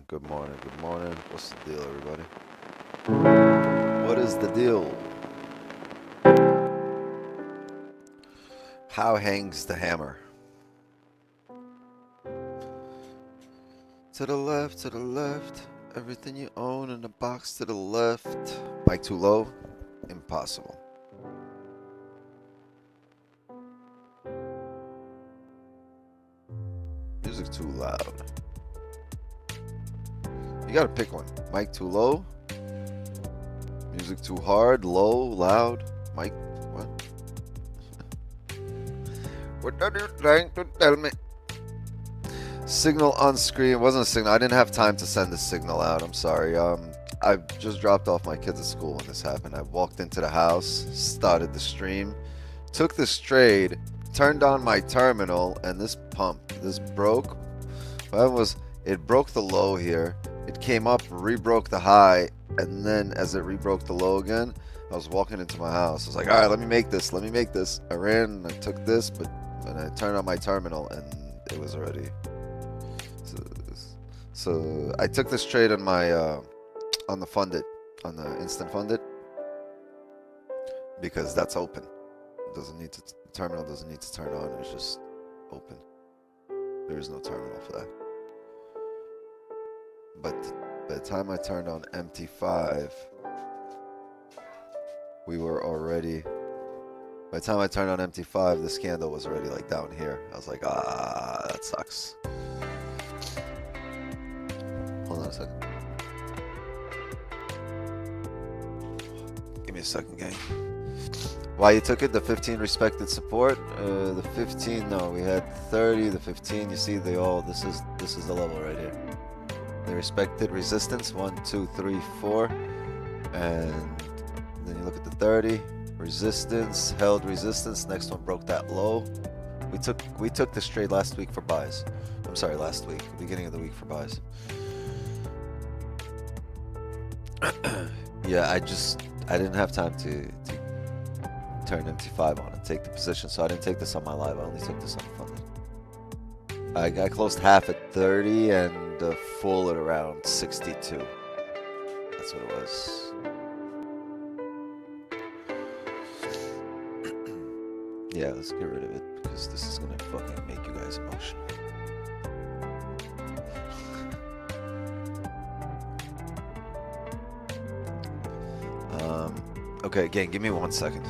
morning, good morning, good morning. What's the deal, everybody? What is the deal? How hangs the hammer? To the left, everything you own in the box to the left. Mic too low? Impossible. Music too loud. You gotta pick one. Mic too low? Music too hard, low, loud? Mic, what? What are you trying to tell me? Signal on screen. It wasn't a signal. I didn't have time to send the signal out. I'm sorry. I just dropped off my kids at school when this happened. I walked into the house, started the stream, took this trade, turned on my terminal, and this broke. It broke the low here. It came up, rebroke the high, and then as it rebroke the low again, I was walking into my house. I was like, all right, let me make this. I ran and I took this, but when I turned on my terminal, and it was already. So I took this trade on my on the instant funded, because that's open. The terminal doesn't need to turn on. It's just open. There is no terminal for that. But by the time I turned on MT5, we were already. By the time I turned on MT5, this candle was already like down here. I was like, ah, that sucks. Hold on a second. Give me a second, gang. Why you took it? The 15 respected support. The 15, no, we had 30. The 15, you see, this is the level right here. They respected resistance 1, 2, 3, 4, and then you look at the 30 resistance, held resistance. Next one broke that low. We took this trade last week for buys. I'm sorry, last week, beginning of the week for buys. Yeah, I didn't have time to turn MT5 on and take the position, so I didn't take this on my live. I only took this on funded. I closed half at 30 and full at around 62. That's what it was. Yeah, let's get rid of it because this is gonna fucking make you guys emotional. Okay, gang, give me 1 second.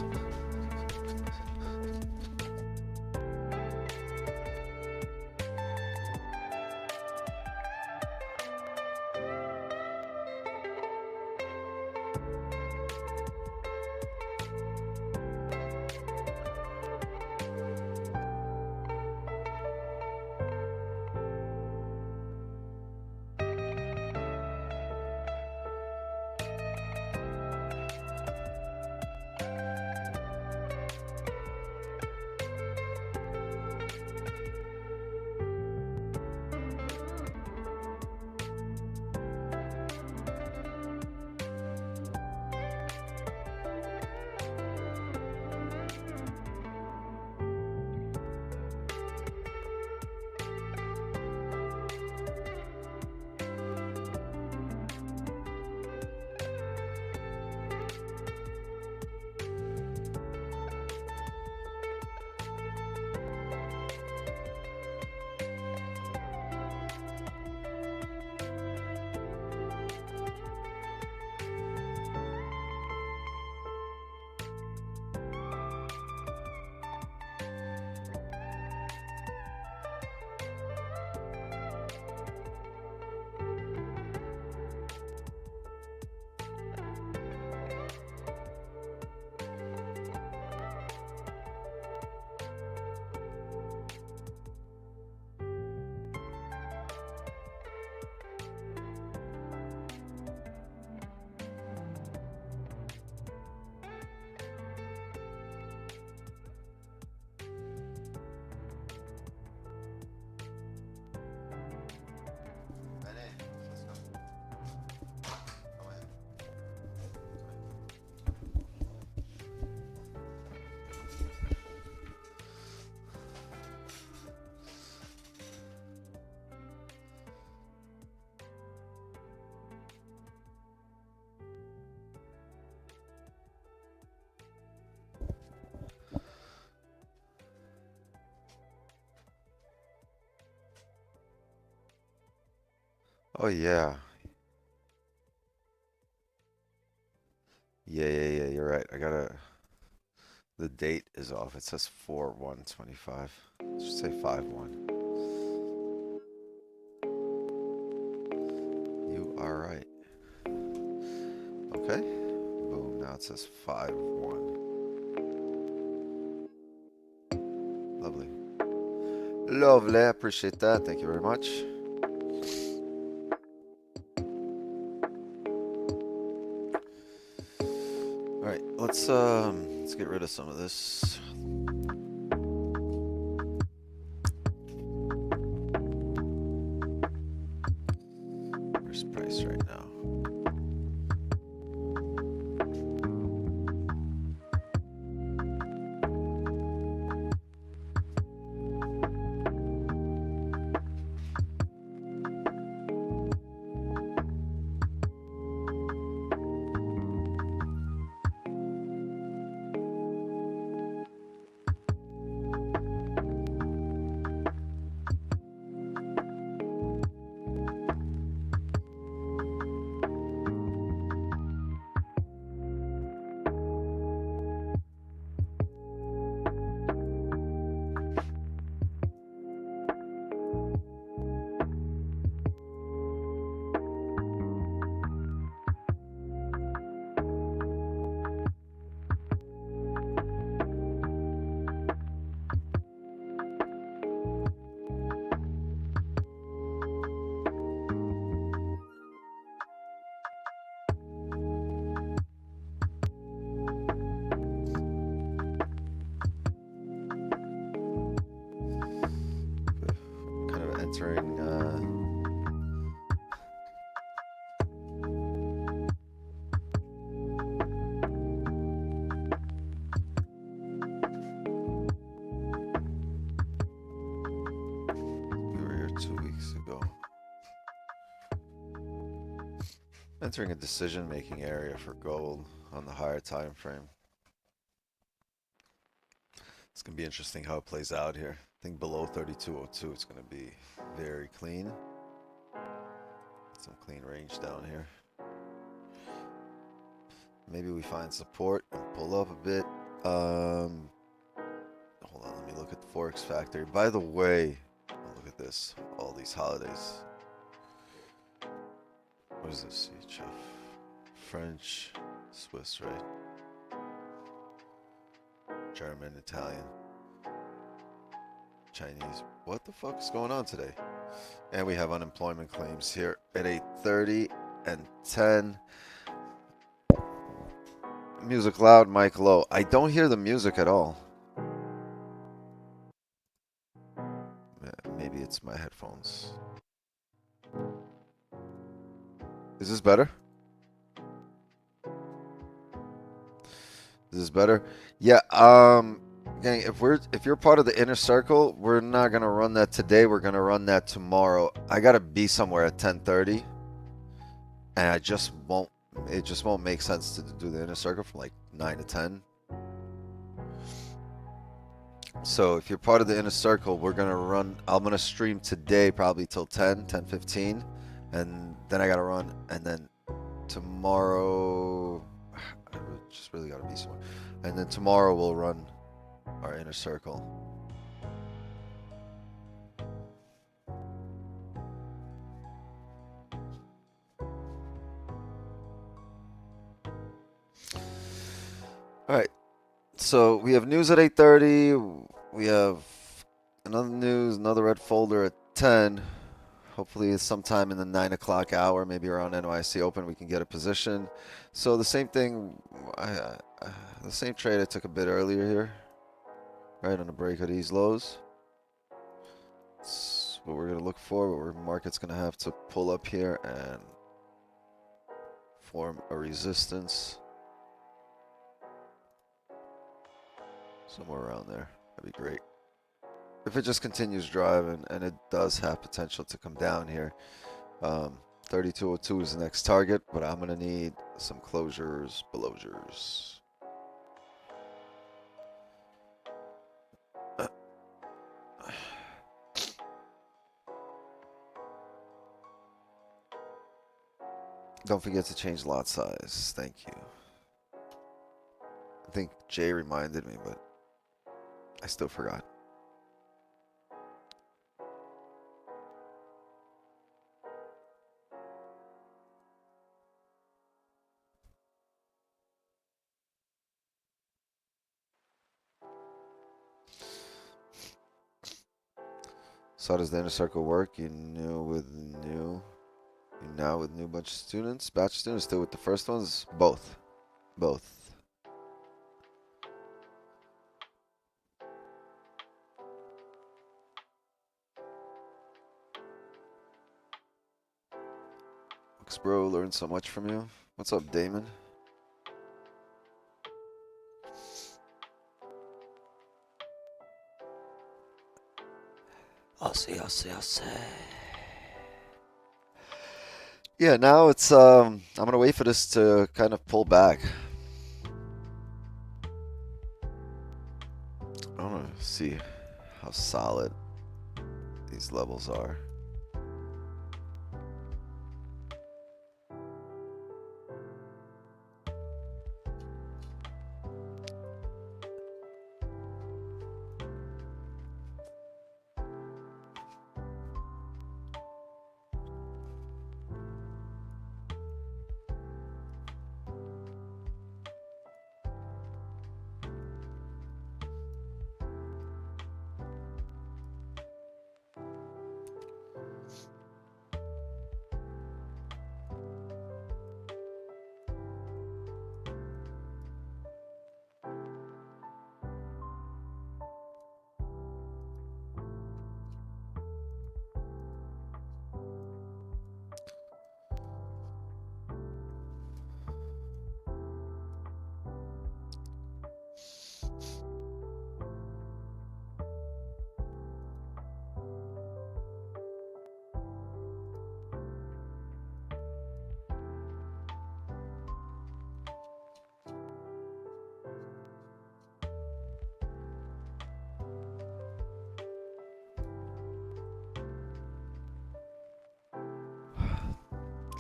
Oh yeah. Yeah, you're right. I gotta, the date is off. It says 4/1/25. It should say 5/1. You are right. Okay. Boom. Now it says 5/1. Lovely. Lovely. I appreciate that. Thank you very much. All right. Let's get rid of some of this. Where's price right now? Kind of entering. We were here 2 weeks ago. Entering a decision-making area for gold on the higher time frame. It's gonna be interesting how it plays out here. I think below 32.02, it's gonna be very clean. Some clean range down here. Maybe we find support and pull up a bit. Hold on, let me look at the Forex Factory. By the way, look at this. All these holidays. What is this? CHF? French, Swiss, right? German, Italian, Chinese. What the fuck is going on today? And we have unemployment claims here at 8:30 and 10. Music loud, mic low. I don't hear the music at all. Maybe it's my headphones. Is this better? Is this better? Yeah, gang, if you're part of the inner circle, we're not gonna run that today. We're gonna run that tomorrow. I gotta be somewhere at 10:30, and it just won't make sense to do the inner circle from like 9 to 10. So if you're part of the inner circle, I'm gonna stream today probably till 10:15, and then I gotta run, and then tomorrow I just really gotta be somewhere, and then tomorrow we'll run our inner circle. All right, so we have news at 8:30. We have another red folder at 10. Hopefully sometime in the 9 o'clock hour, maybe around NYC Open, we can get a position. So the same thing, the same trade I took a bit earlier here, right on the break of these lows. That's what we're going to look for, what the market's going to have to pull up here and form a resistance. Somewhere around there. That'd be great. If it just continues driving, and it does have potential to come down here, 32.02 is the next target, but I'm going to need some closures, belowsures. Don't forget to change lot size. Thank you. I think Jay reminded me, but I still forgot. So how does the inner circle work? You now with new bunch of students, batch students, still with the first ones? Both. Both. Looks bro, learned so much from you. What's up, Damon? I'll see. Yeah, now it's I'm gonna wait for this to kind of pull back. I wanna see how solid these levels are.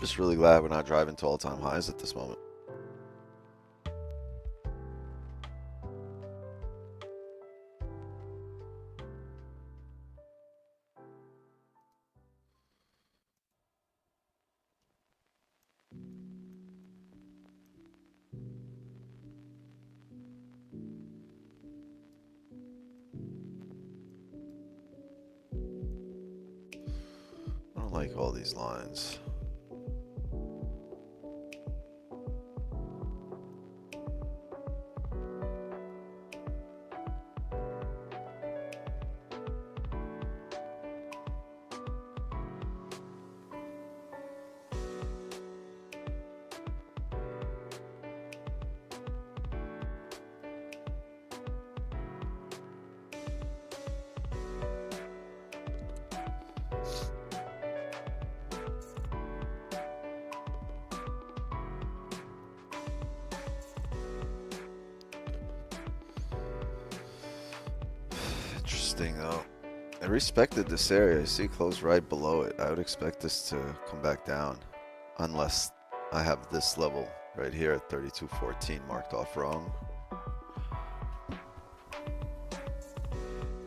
Just really glad we're not driving to all-time highs at this moment. I don't like all these lines. Interesting though. I respected this area. I see close right below it. I would expect this to come back down unless I have this level right here at 32.14 marked off wrong.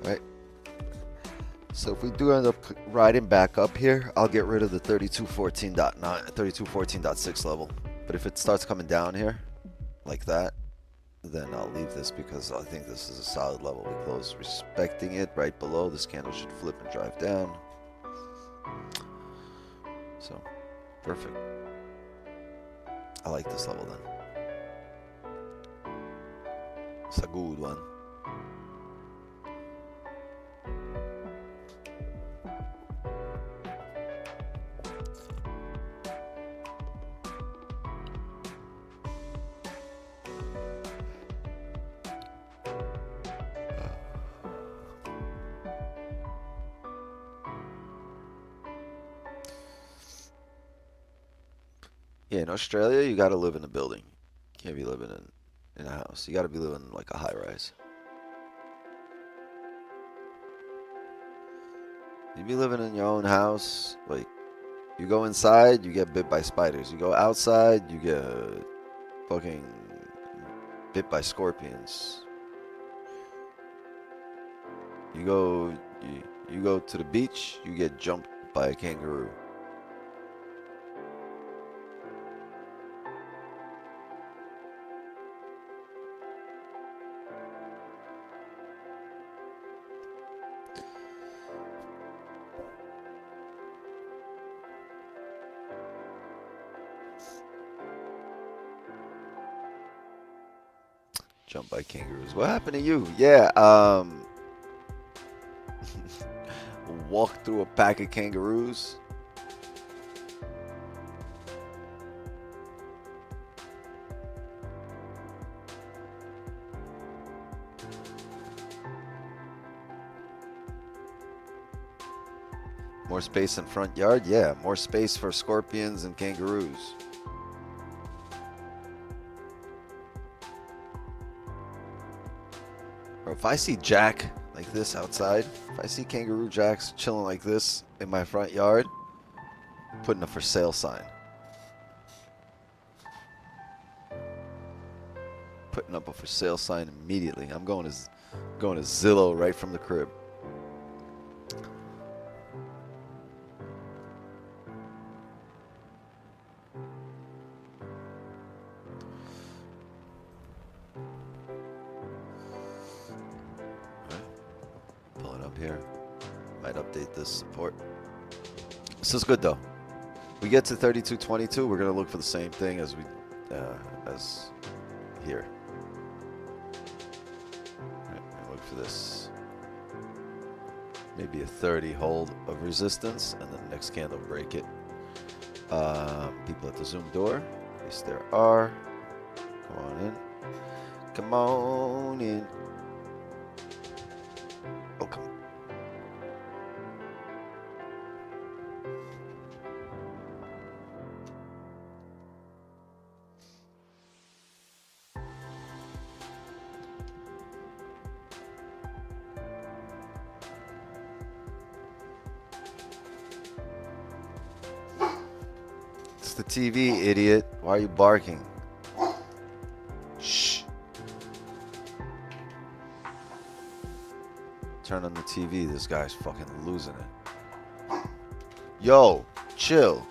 Right. So if we do end up riding back up here, I'll get rid of the 32.14.9, 32.14.6 level. But if it starts coming down here like that, then I'll leave this because I think this is a solid level. We close respecting it right below. This candle should flip and drive down. So, perfect. I like this level then. It's a good one. Yeah, in Australia, you gotta live in a building. You can't be living in a house. You gotta be living like a high rise. You be living in your own house, like You go inside, you get bit by spiders. You go outside, you get fucking bit by scorpions. You go to the beach, you get jumped by a kangaroo. Jumped by kangaroos. What happened to you? Yeah, walked through a pack of kangaroos. More space in front yard? Yeah, more space for scorpions and kangaroos. Bro, if I see Jack like this outside, if I see kangaroo jacks chilling like this in my front yard, I'm putting a for sale sign. Putting up a for sale sign immediately. I'm going to Zillow right from the crib. Pulling up here. Might update this support. This is good though. We get to 32.22. We're gonna look for the same thing as as here. Look for this. Maybe a 30 hold of resistance, and then the next candle break it. People at the Zoom door. Yes, there are. Come on in. Come on in. Oh, come on. It's the TV, idiot. Why are you barking? Shh. Turn on the TV. This guy's fucking losing it. Yo, chill.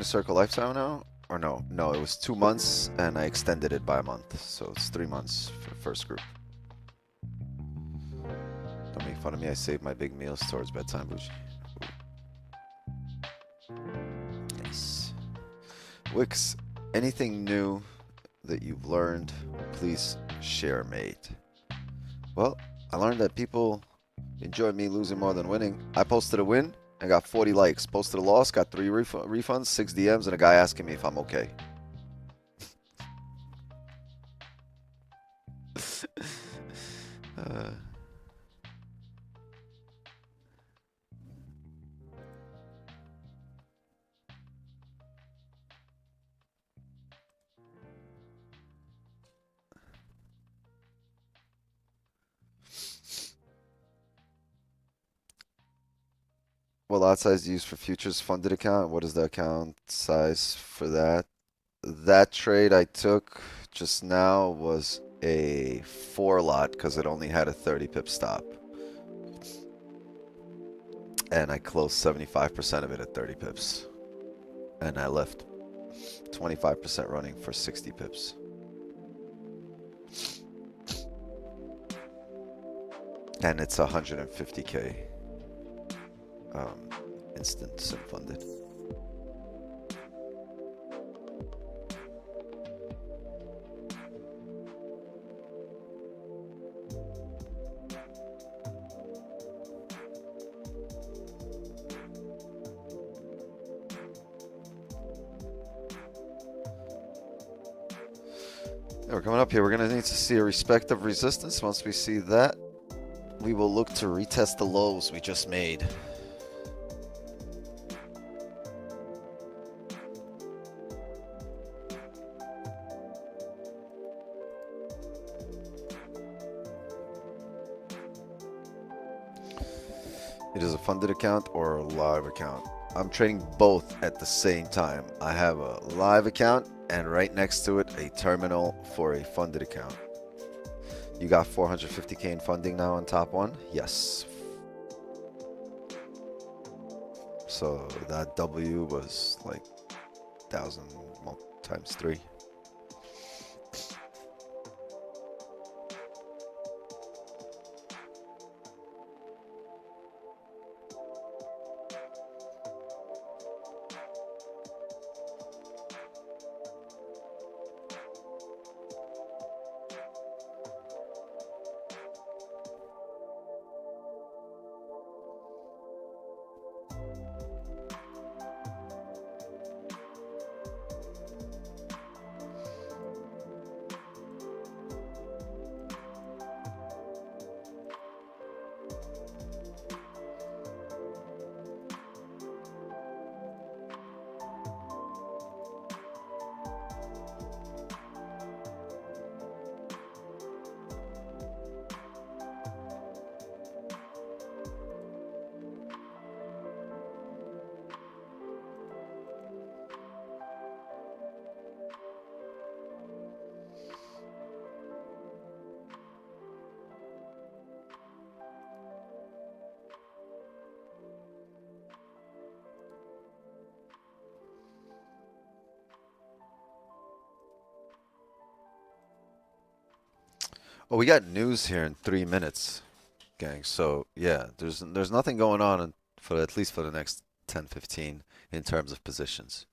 Inner Circle lifetime now? Or no? No, it was 2 months and I extended it by a month. So it's 3 months for the first group. Don't make fun of me. I save my big meals towards bedtime, Bougie. Nice. Wix, anything new that you've learned, please share, mate. Well, I learned that people enjoy me losing more than winning. I posted a win and got 40 likes. Posted a loss, got 3 refunds, 6 DMs, and a guy asking me if I'm okay. What lot size do you use for futures funded account? What is the account size for that? That trade I took just now was a 4 lot because it only had a 30 pip stop. And I closed 75% of it at 30 pips. And I left 25% running for 60 pips. And it's 150K. Instant sim funded. Yeah, we're coming up here. We're going to need to see a respective resistance. Once we see that, we will look to retest the lows we just made. It is a funded account or a live account. I'm trading both at the same time. I have a live account and right next to it a terminal for a funded account. You got 450K in funding now on top one? Yes. So that W was like 1,000 times 3. Oh, we got news here in 3 minutes, gang. So yeah, there's nothing going on for at least for the next 10-15 in terms of positions.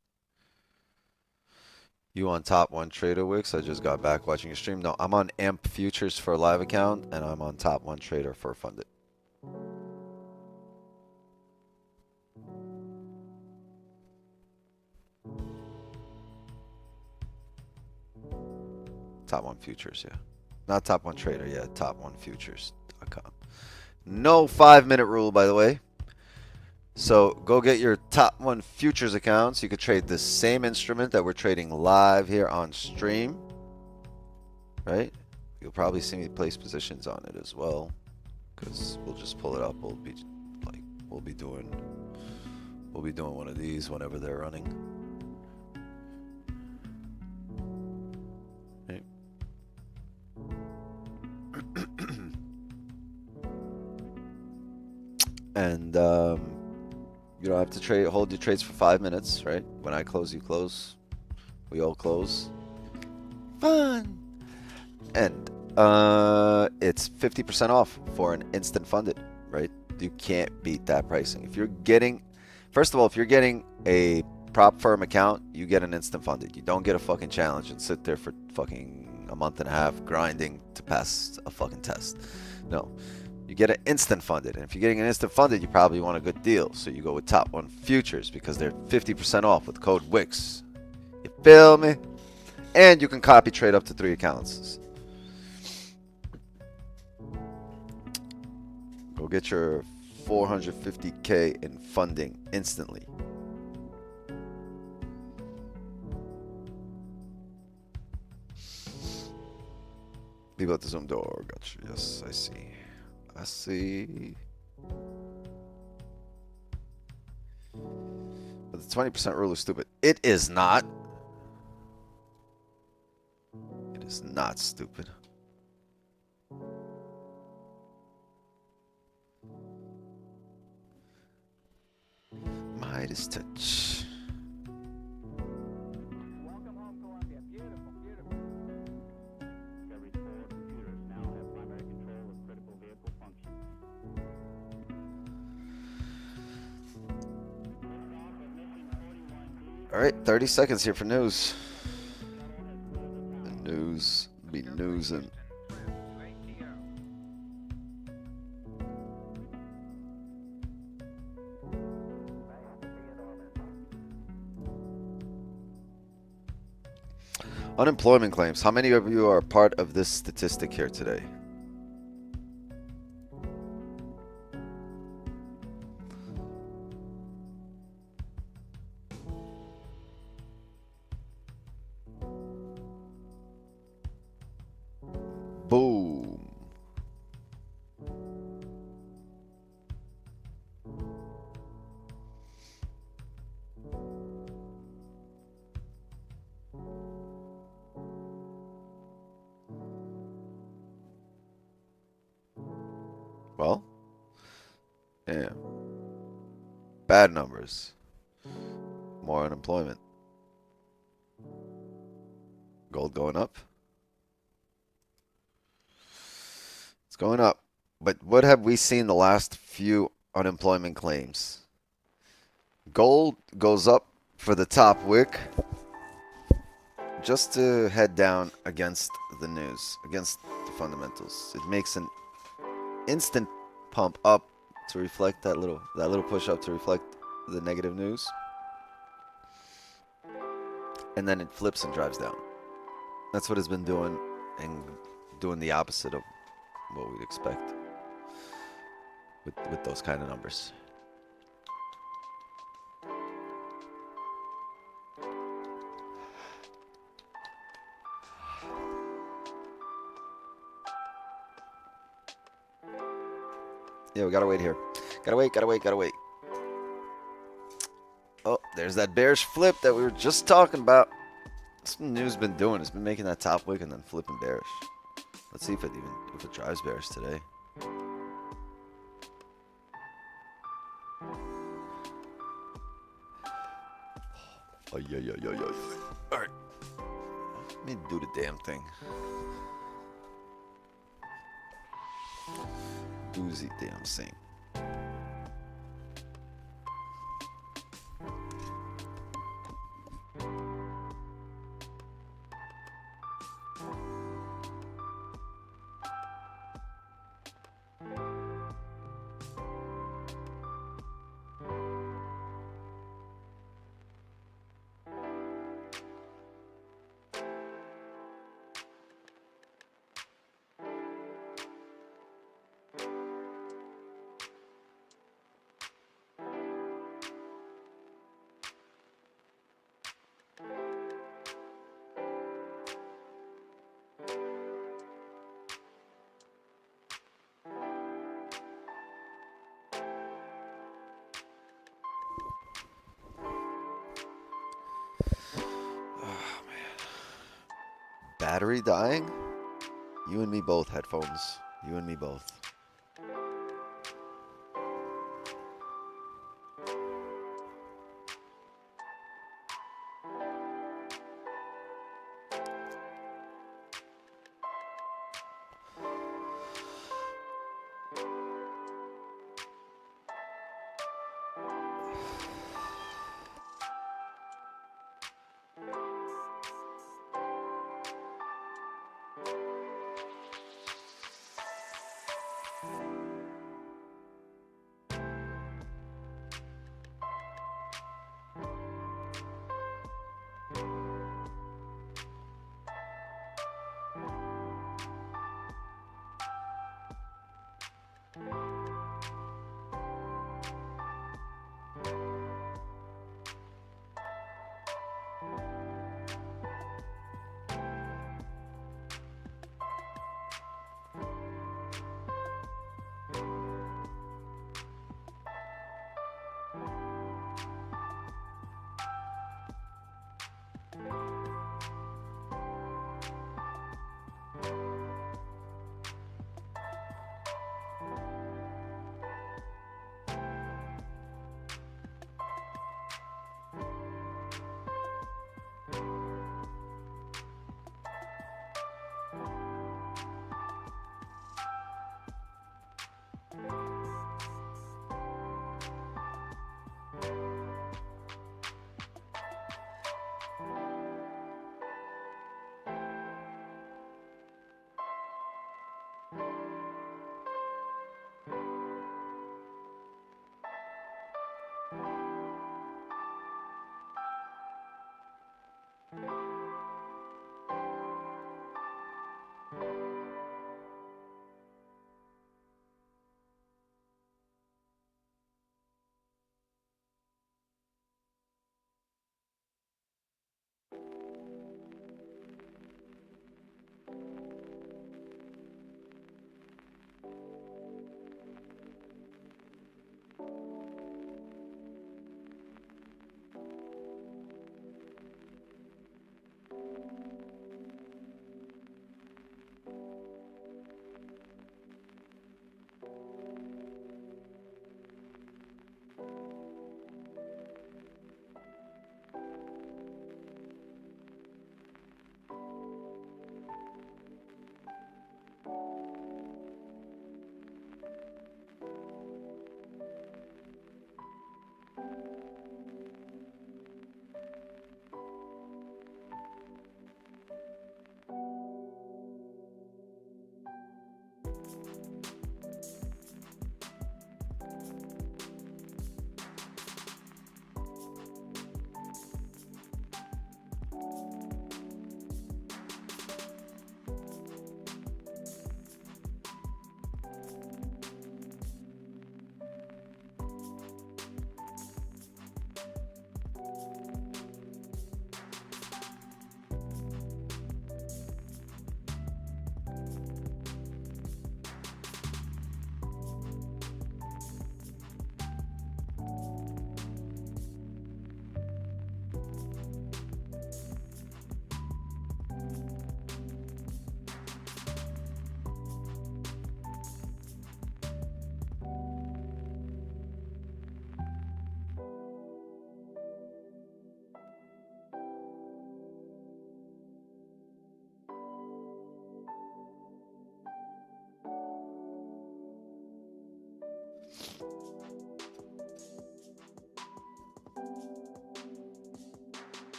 You on top one trader, Wix? I just got back watching your stream. No, I'm on AMP Futures for a live account, and I'm on top one trader for funded. Top one futures, yeah. Not top one trader, yeah. Top one futures.com. No 5-minute rule, by the way. So go get your top one futures accounts. You could trade the same instrument that we're trading live here on stream, right? You'll probably see me place positions on it as well, because we'll just pull it up. We'll be doing one of these whenever they're running. Okay. And You don't have to trade. Hold your trades for 5 minutes, right? When I close, you close. We all close. Fun. And it's 50% off for an instant funded, right? You can't beat that pricing. If you're getting, first of all, if you're getting a prop firm account, you get an instant funded. You don't get a fucking challenge and sit there for fucking a month and a half grinding to pass a fucking test. No. You get an instant funded. And if you're getting an instant funded, you probably want a good deal. So you go with Top 1 Futures because they're 50% off with code WIX. You feel me? And you can copy trade up to 3 accounts. Go get your 450K in funding instantly. People at the Zoom door. Gotcha. Yes, I see. I see. But the 20% rule is stupid. It is not. It is not stupid. Midas touch. Welcome home, Columbia. Beautiful, beautiful. Discovery's forward computers now have primary control of critical vehicle functions. All right, 30 seconds here for news. The news be newsing. Unemployment claims. How many of you are part of this statistic here today? Boom. Well, yeah. Bad numbers. More unemployment. Gold going up. It's going up. But what have we seen the last few unemployment claims? Gold goes up for the top wick just to head down against the news, against the fundamentals. It makes an instant pump up to reflect that little push up to reflect the negative news, and then it flips and drives down. That's what it's been doing, and doing the opposite of what we'd expect with those kind of numbers. Yeah, we gotta wait here. Gotta wait. Oh, there's that bearish flip that we were just talking about. That's what the news been doing. It's been making that top wick and then flipping bearish. Let's see if it drives bearish today. Oh, yeah. All right. Let me do the damn thing. Doozy damn thing. Battery dying? You and me both, headphones. You and me both.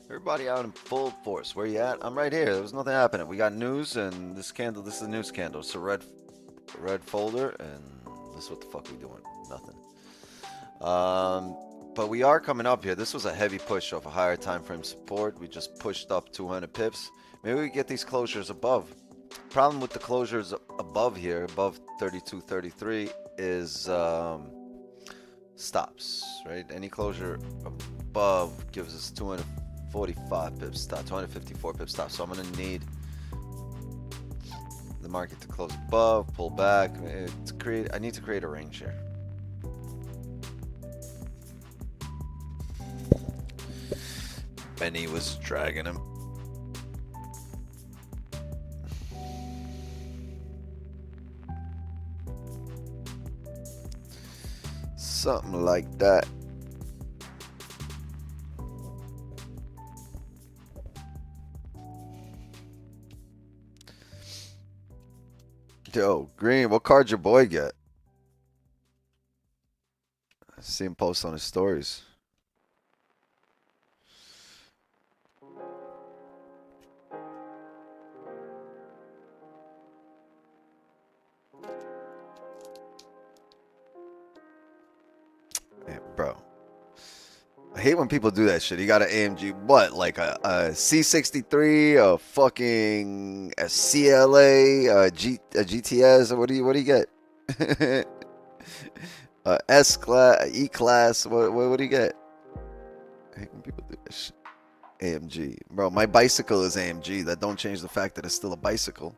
Everybody out in full force. Where you at? I'm right here. There was nothing happening. We got news, and this candle. This is a news candle. It's a red folder, and this is what the fuck we doing? Nothing. But we are coming up here. This was a heavy push off a higher time frame support. We just pushed up 200 pips. Maybe we get these closures above. Problem with the closures above here, above 32.33, is stops, right? Any closure above gives us 245 pips stop, 254 pips stop. So I'm gonna need the market to close above, pull back. I need to create a range here. Benny was dragging him. Something like that. Yo, Green, what card your boy get? I see him post on his stories. Bro, I hate when people do that shit. He got an AMG, what, like a C63, a fucking a CLA, a GTS, or what do you get? S class, E class, what do you get? I hate when people do that shit. AMG, bro, my bicycle is AMG. That don't change the fact that it's still a bicycle.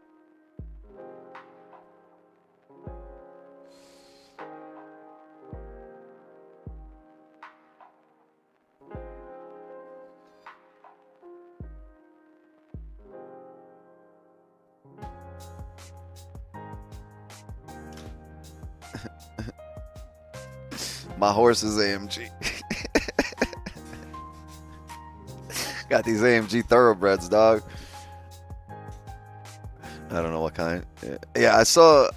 My horse is AMG. Got these AMG thoroughbreds, dog. I don't know what kind. Yeah, I saw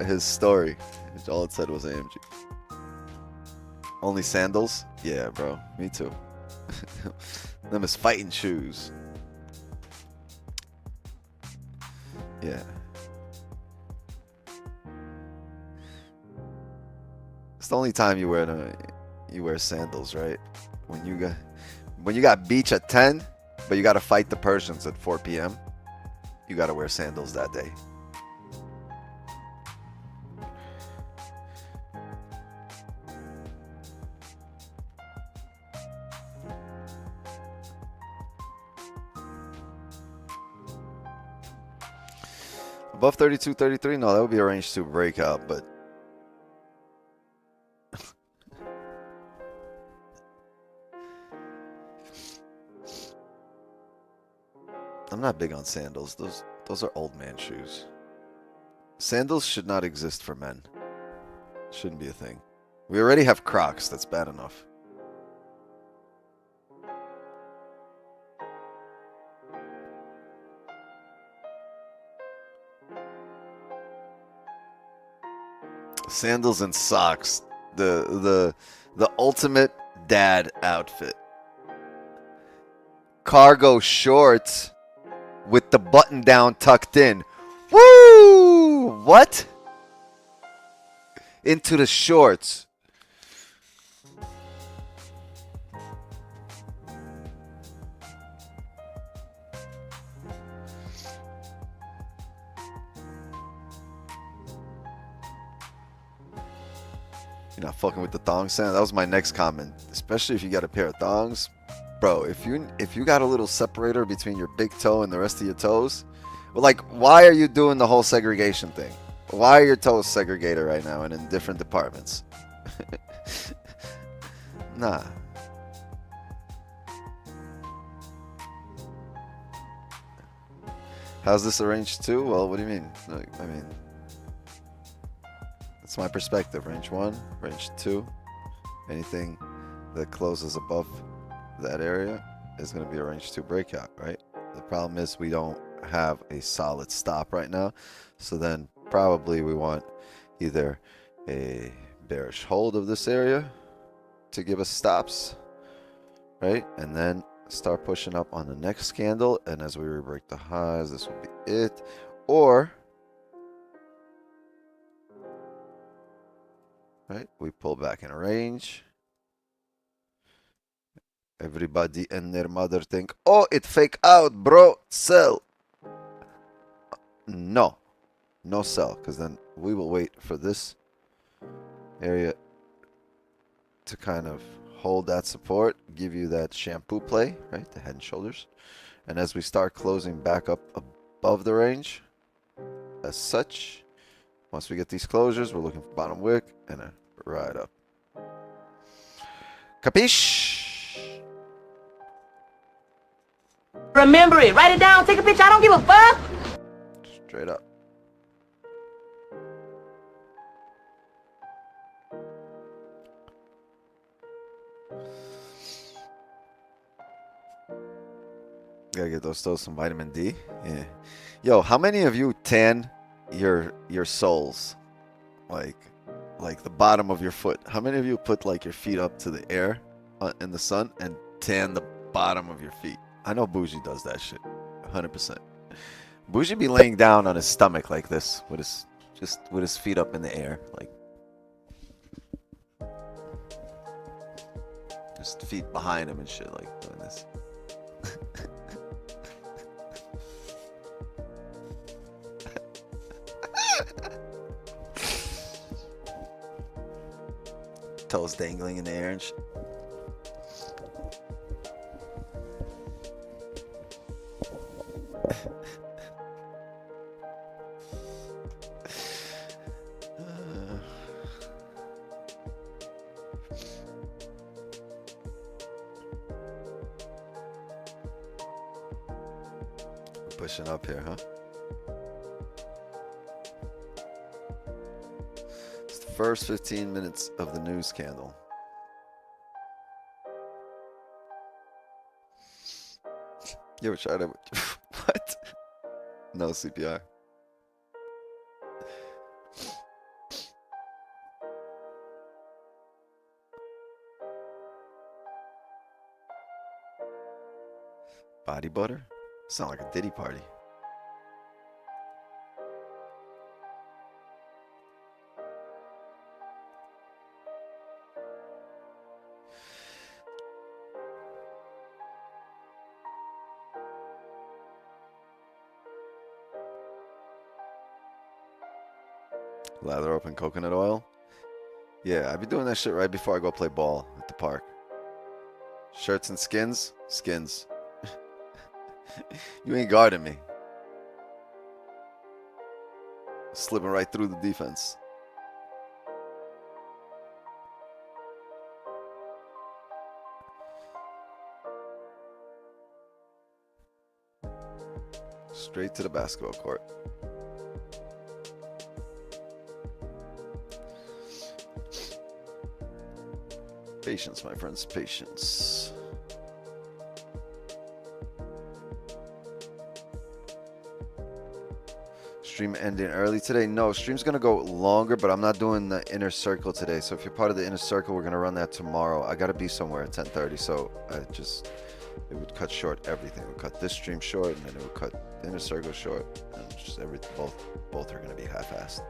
his story. All it said was AMG. Only sandals? Yeah, bro. Me too. Them is fighting shoes. Yeah. It's the only time you wear sandals, right? When you got beach at 10, but you got to fight the Persians at 4 p.m. You got to wear sandals that day. Above 32.33, no, that would be a range 2 breakout, but I'm not big on sandals. Those are old man shoes. Sandals should not exist for men. Shouldn't be a thing. We already have Crocs. That's bad enough. Sandals and socks. The ultimate dad outfit. Cargo shorts with the button down tucked in. Woo! What? Into the shorts. You're not fucking with the thong sand. That was my next comment. Especially if you got a pair of thongs. Bro, if you got a little separator between your big toe and the rest of your toes, well, like, why are you doing the whole segregation thing? Why are your toes segregated right now and in different departments? Nah. How's this arranged too? Well, what do you mean? I mean, that's my perspective. Range 1, range 2. Anything that closes above that area is going to be a range 2 breakout, right? The problem is we don't have a solid stop right now. So then probably we want either a bearish hold of this area to give us stops, right? And then start pushing up on the next candle, and as we break the highs, this will be it. Or, right, we pull back in range. Everybody and their mother think, oh, it fake out, bro, sell. No, no sell, because then we will wait for this area to kind of hold that support, give you that shampoo play, right, the head and shoulders. And as we start closing back up above the range, as such, once we get these closures, we're looking for bottom wick and a ride up. Capiche? Remember it. Write it down. Take a picture. I don't give a fuck. Straight up. Gotta get those some vitamin D. Yeah. Yo, how many of you tan your soles? Like the bottom of your foot. How many of you put like your feet up to the air in the sun and tan the bottom of your feet? I know Bougie does that shit. 100%. Bougie be laying down on his stomach like this with his feet up in the air, like just feet behind him and shit, like doing this. Toes dangling in the air and shit. Pushing up here, huh? It's the first 15 minutes of the news candle. You ever tried it? What? No CPR. Body butter? Sound like a Diddy party. Lather up in coconut oil. Yeah, I be doing that shit right before I go play ball at the park. Shirts and skins? Skins. You ain't guarding me. Slipping right through the defense. Straight to the basketball court. Patience, my friends, patience. Stream ending early today? No, stream's gonna go longer, but I'm not doing the inner circle today. So if you're part of the inner circle, we're gonna run that tomorrow. I gotta be somewhere at 10:30, so it would cut short everything. It would cut this stream short, and then it would cut the inner circle short, and just everything. Both are gonna be half-assed.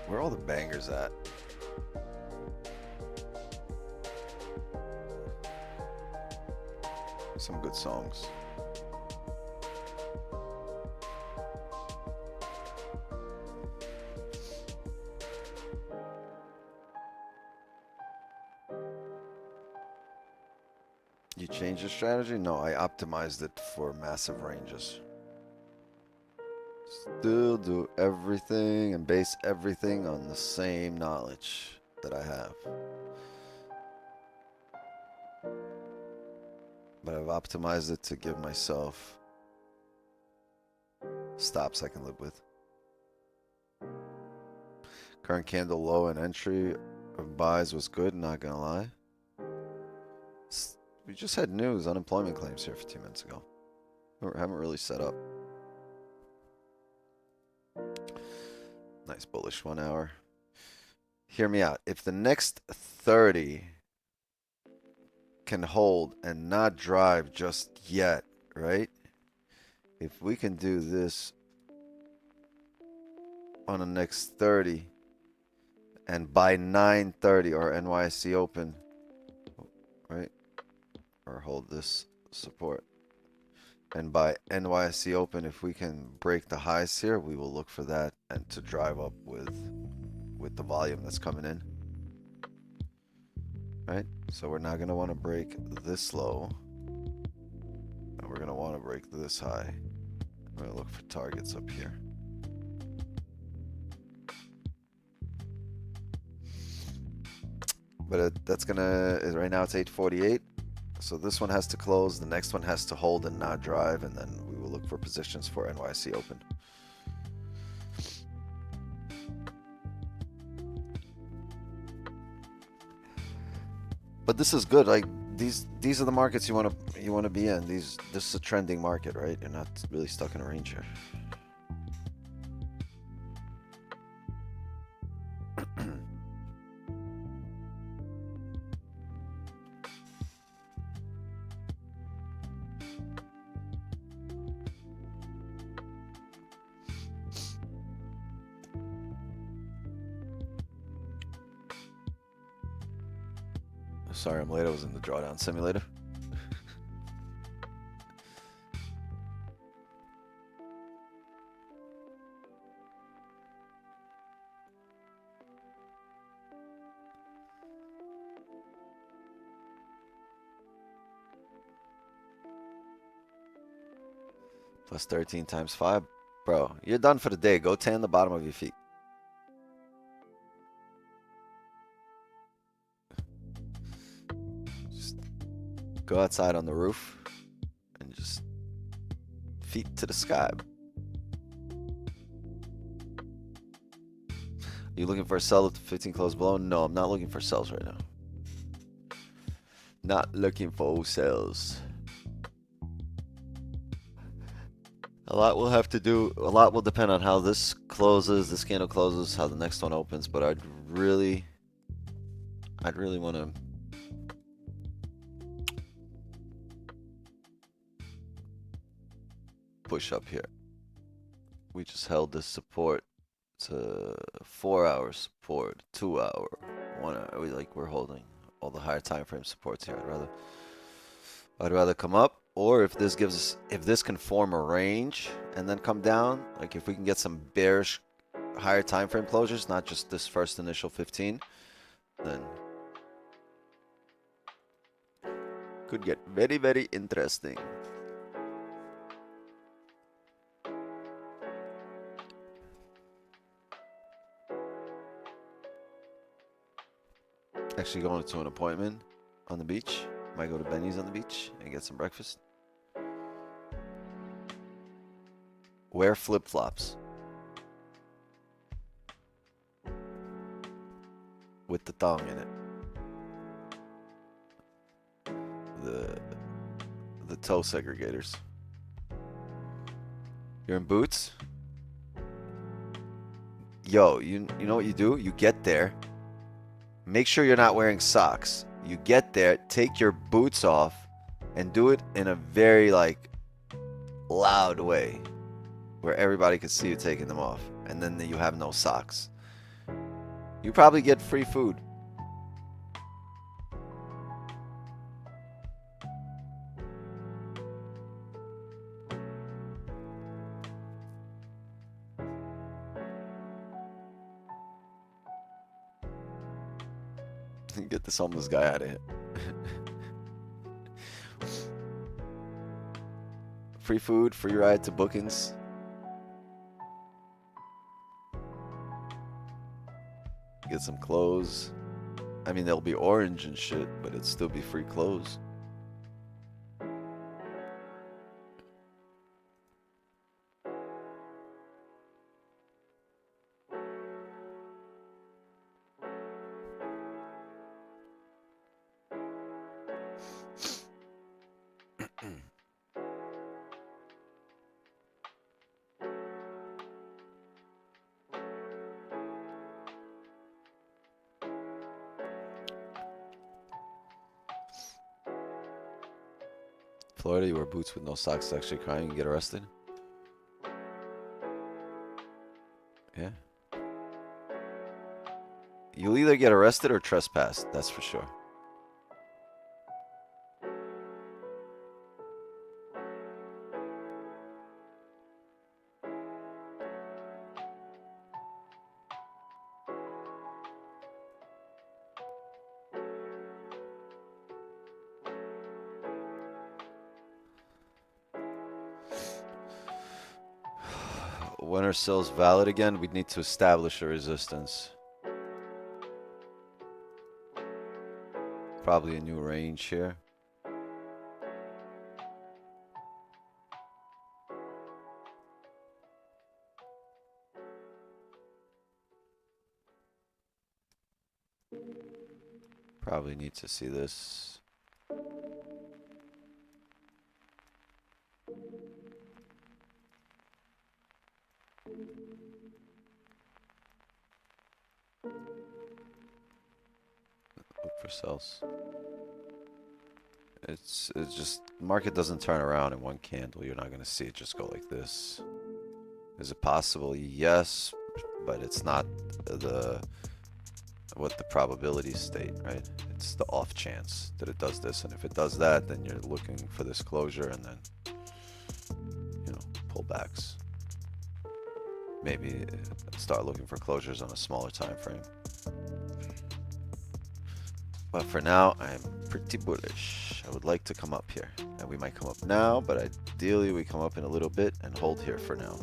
Where are all the bangers at? Some good songs. You changed your strategy? No, I optimized it for massive ranges. Still do everything and base everything on the same knowledge that I have. But I've optimized it to give myself stops I can live with. Current candle low and entry of buys was good, not gonna lie. We just had news, unemployment claims here 15 minutes ago. We haven't really set up. Nice bullish 1 hour. Hear me out. If the next 30 can hold and not drive just yet, right? If we can do this on the next 30 and by 9:30 or NYSE open, right? Or hold this support. And by NYSE open, if we can break the highs here, we will look for that and to drive up with the volume that's coming in. Right? So we're not going to want to break this low. And we're going to want to break this high. We're going to look for targets up here. But that's going to, right now it's 8:48. So this one has to close, the next one has to hold and not drive, and then we will look for positions for NYSE open. But this is good. Like these are the markets you want to be in. This is a trending market, right? You're not really stuck in a range here. Sorry, I'm late. I was in the drawdown simulator. Plus 13 times 5. Bro, you're done for the day. Go tan the bottom of your feet. Just go outside on the roof and just feet to the sky. You looking for a sell at 15 close below? No, I'm not looking for sells right now. Not looking for sells. A lot will depend on how this closes, this candle closes, how the next one opens, but I'd really want to push up here. We just held this support to 4 hour support, 2 hour, 1 hour. We're holding all the higher time frame supports here. I'd rather come up. Or if this can form a range and then come down, like if we can get some bearish higher time frame closures, not just this first initial 15, then could get very, very interesting. Actually going to an appointment on the beach. Might go to Benny's on the beach and get some breakfast. Wear flip-flops with the thong in it. The toe segregators. You're in boots? Yo, you know what you do? You get there. Make sure you're not wearing socks. You get there, take your boots off, and do it in a very loud way where everybody can see you taking them off, and then you have no socks. You probably get free food. Get this homeless guy out of here. Free food, free ride to bookings. Get some clothes. I mean, they'll be orange and shit, but it'd still be free clothes. Florida, you wear boots with no socks actually crying, you get arrested? Yeah. You'll either get arrested or trespassed, that's for sure. When are sales valid again? We'd need to establish a resistance. Probably a new range here. Probably need to see this. Look for sales. It's just, market doesn't turn around in one candle. You're not going to see it just go like this. Is it possible? Yes, but it's not what the probabilities state, right? It's the off chance that it does this, and if it does that, then you're looking for this closure and then, you know, pullbacks. Maybe start looking for closures on a smaller time frame. But for now, I'm pretty bullish. I would like to come up here, and we might come up now, but ideally we come up in a little bit and hold here for now.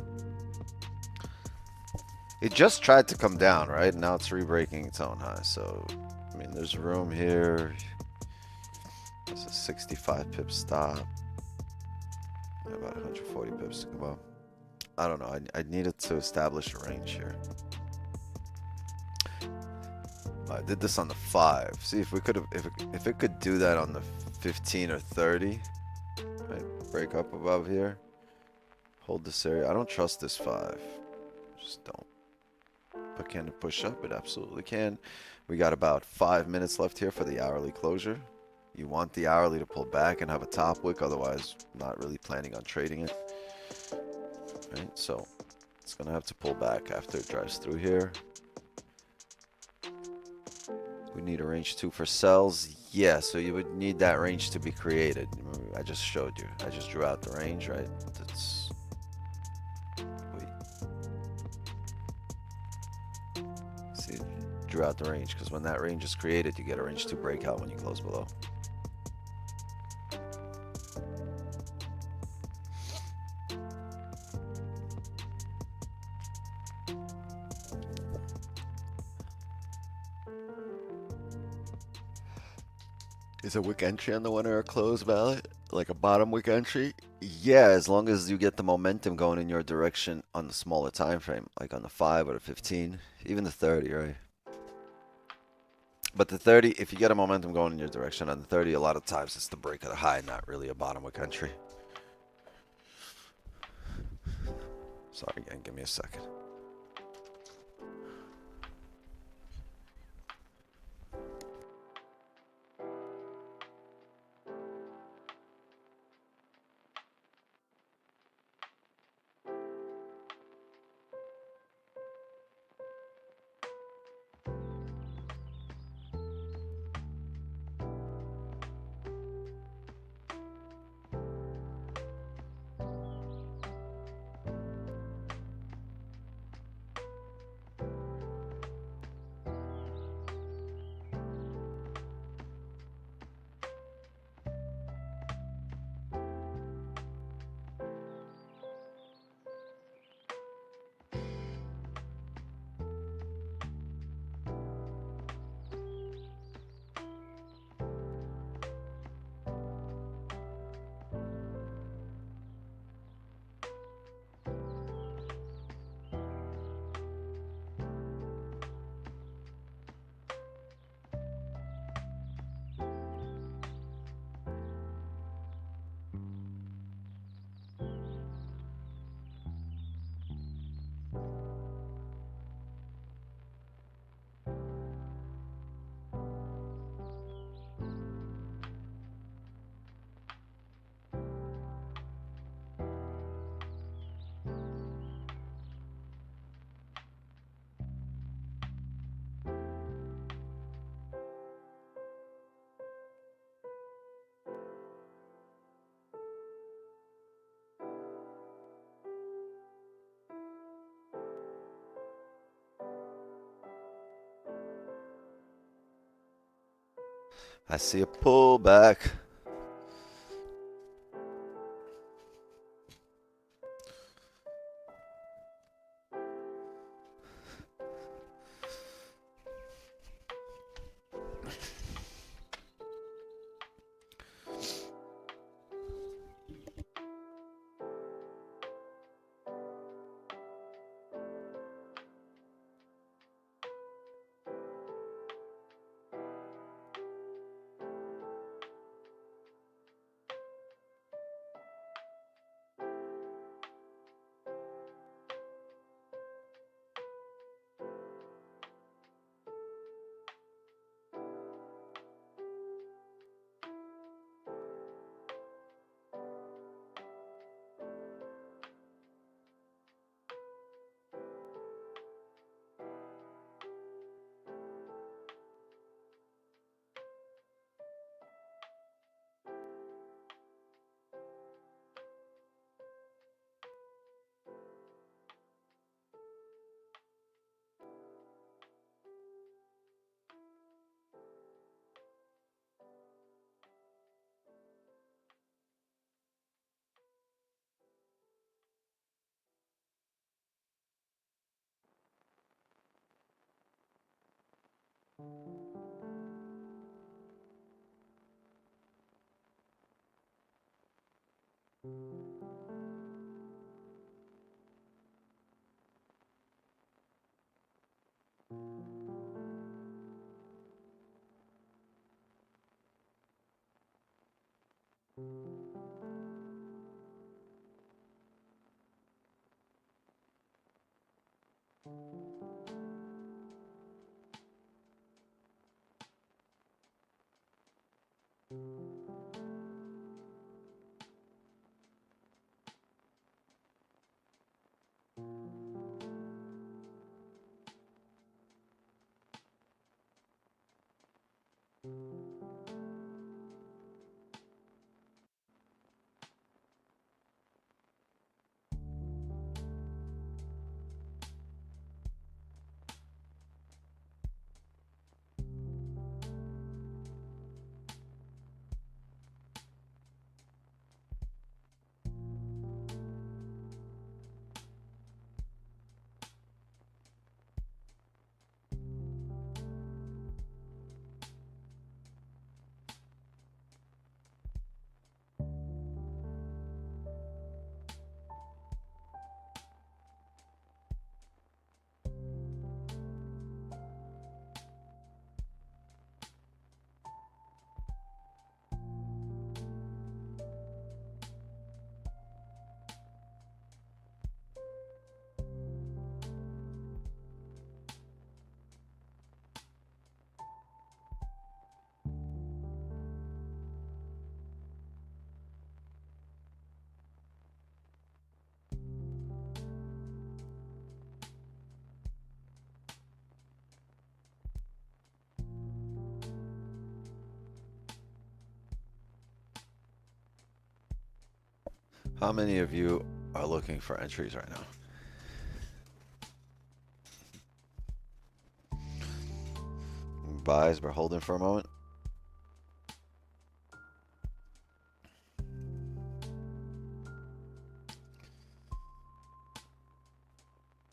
It just tried to come down, right? Now it's re-breaking its own high. So, I mean, there's room here. There's a 65 pip stop. About 140 pips to come up. I don't know. I needed to establish a range here. I did this on the 5. See if we could have, if it could do that on the 15 or 30. Right? Break up above here. Hold this area. I don't trust this 5. Just don't. But can it push up? It absolutely can. We got about 5 minutes left here for the hourly closure. You want the hourly to pull back and have a top wick, otherwise not really planning on trading it. Right, so it's gonna have to pull back after it drives through here. We need a range 2 for sells. Yeah, so you would need that range to be created. I just showed you. I just drew out the range, right? That's see, drew out the range because when that range is created, you get a range 2 breakout when you close below. Is a wick entry on the winner or close valid? Like a bottom wick entry? Yeah, as long as you get the momentum going in your direction on the smaller time frame, like on the 5 or the 15, even the 30, right? But the 30, if you get a momentum going in your direction on the 30, a lot of times it's the break of the high, not really a bottom wick entry. Sorry again, give me a second. I see a pullback. How many of you are looking for entries right now? Buys, we're holding for a moment.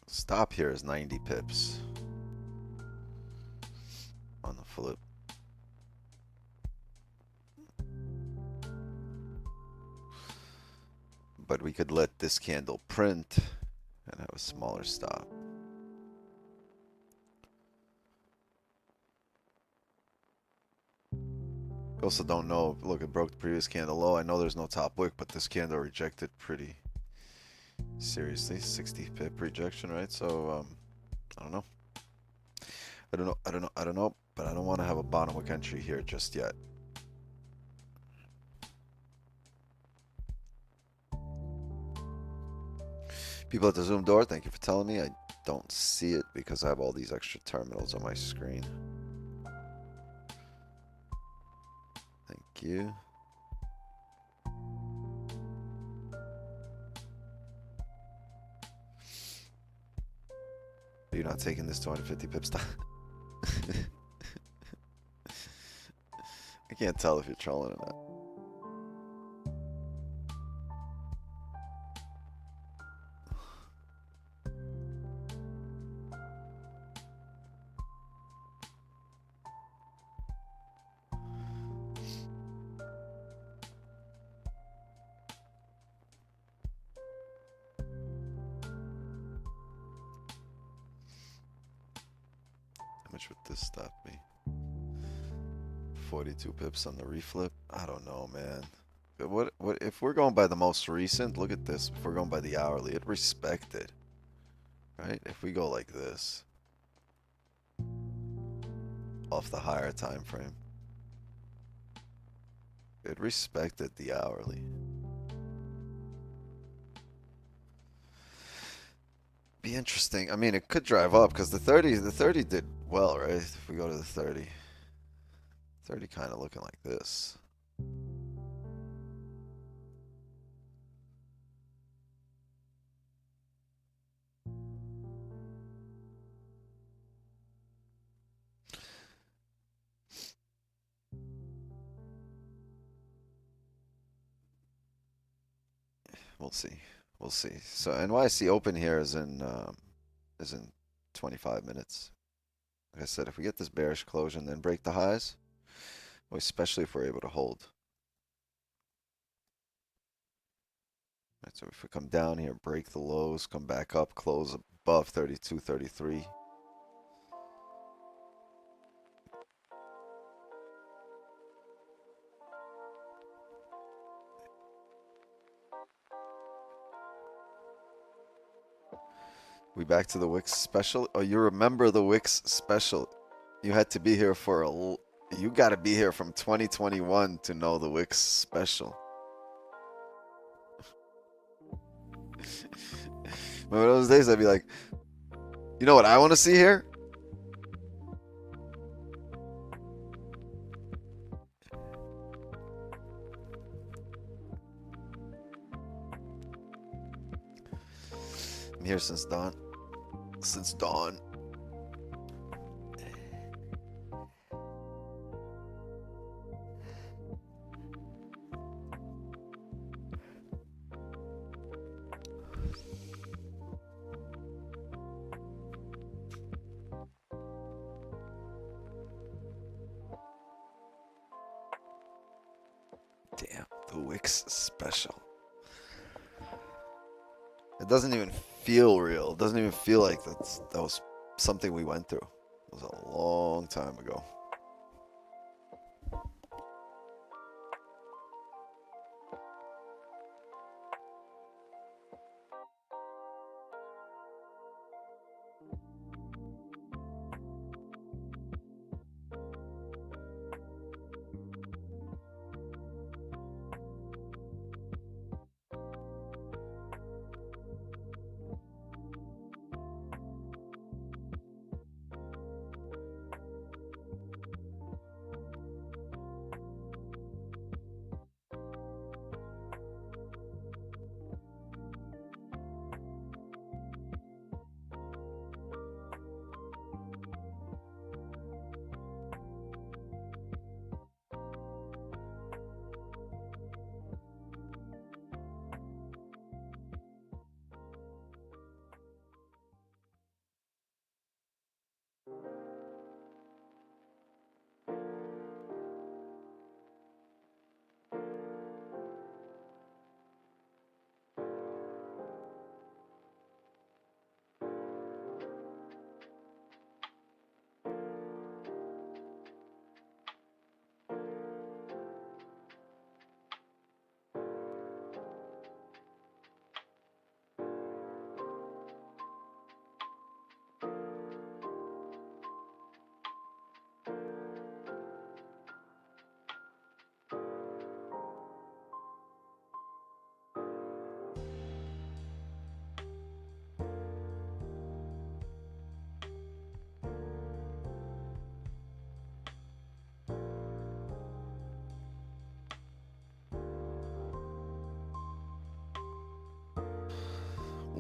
Stop here is 90 pips on the flip. But we could let this candle print and have a smaller stop. Also don't know, look, it broke the previous candle low. I know there's no top wick, but this candle rejected pretty seriously. 60 pip rejection, right? So, I don't know. I don't know, but I don't want to have a bottom wick entry here just yet. People at the Zoom door, thank you for telling me. I don't see it because I have all these extra terminals on my screen. Thank you. You're not taking this 250 pips down. can't tell if you're trolling or not. How much would this stop me? 42 pips on the reflip? I don't know, man. What if we're going by the most recent? Look at this. If we're going by the hourly, it respected. Right? If we go like this, off the higher time frame, it respected the hourly. Be interesting. I mean, it could drive up because the 30 did well, right? If we go to the 30 kind of looking like this. We'll see. We'll see. So NYC open here is in 25 minutes. Like I said, if we get this bearish closure and then break the highs, well, especially if we're able to hold. Right, so if we come down here, break the lows, come back up, close above 32, 33. We back to the Wix special? Oh, you remember the Wix special? You had to be here for you got to be here from 2021 to know the Wix special. Remember those days? I'd be like, you know what I want to see here? I'm here since dawn. Since dawn. Damn, the Wix special. It doesn't even feel real. It doesn't even feel like that was something we went through. It was a long time ago.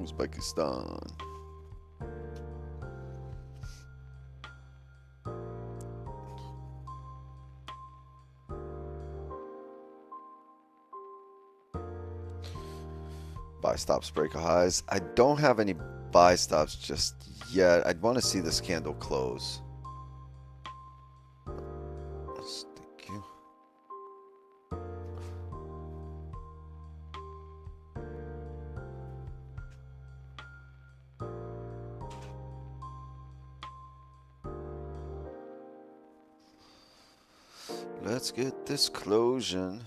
Uzbekistan. Buy stops, break highs. I don't have any buy stops just yet. I'd want to see this candle close. Thank you. Let's get this closing.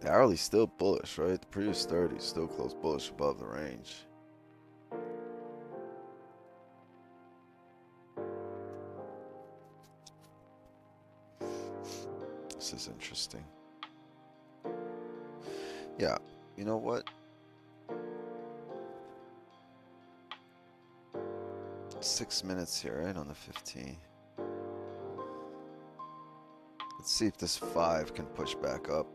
The hourly's still bullish, right? The previous 30 is still close bullish above the range. This is interesting. Yeah, you know what? 6 minutes here, right? On the 15. Let's see if this 5 can push back up.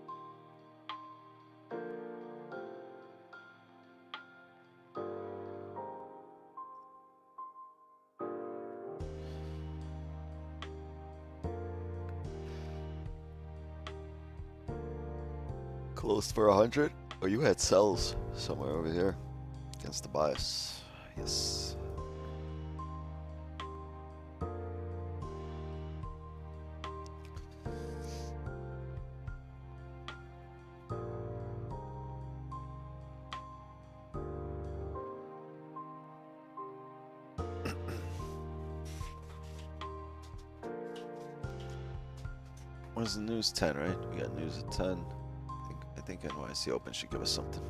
Close for 100? Oh, you had sells somewhere over here against the bias. Yes. What is the news? 10, right? We got news at 10. I think NYC Open should give us something.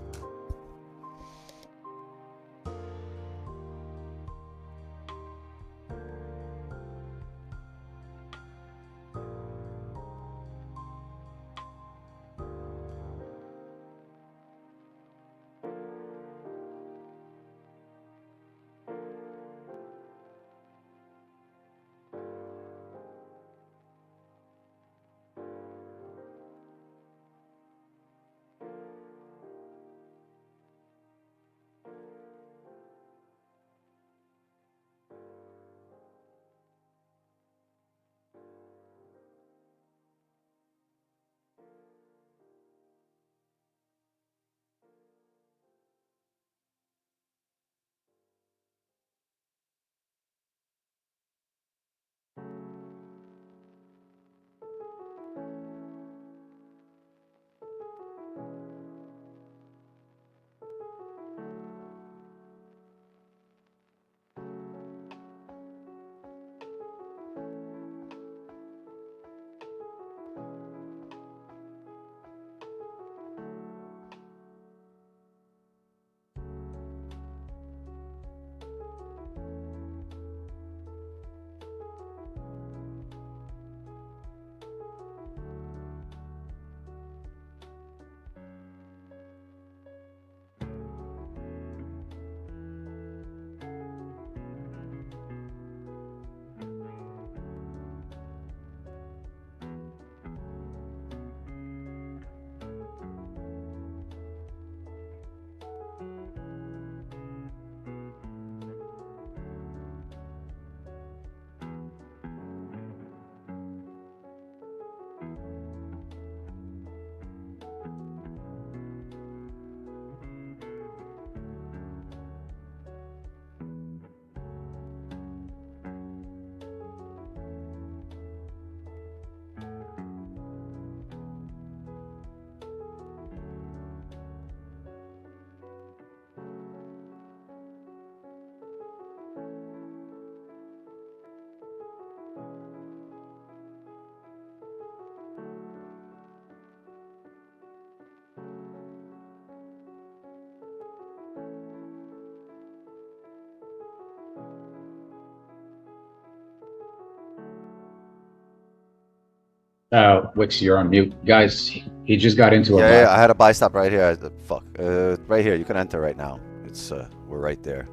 Wix, you're on mute. Guys, he just got into a Yeah, buy. I had a buy stop right here. Fuck. Right here. You can enter right now. It's we're right there.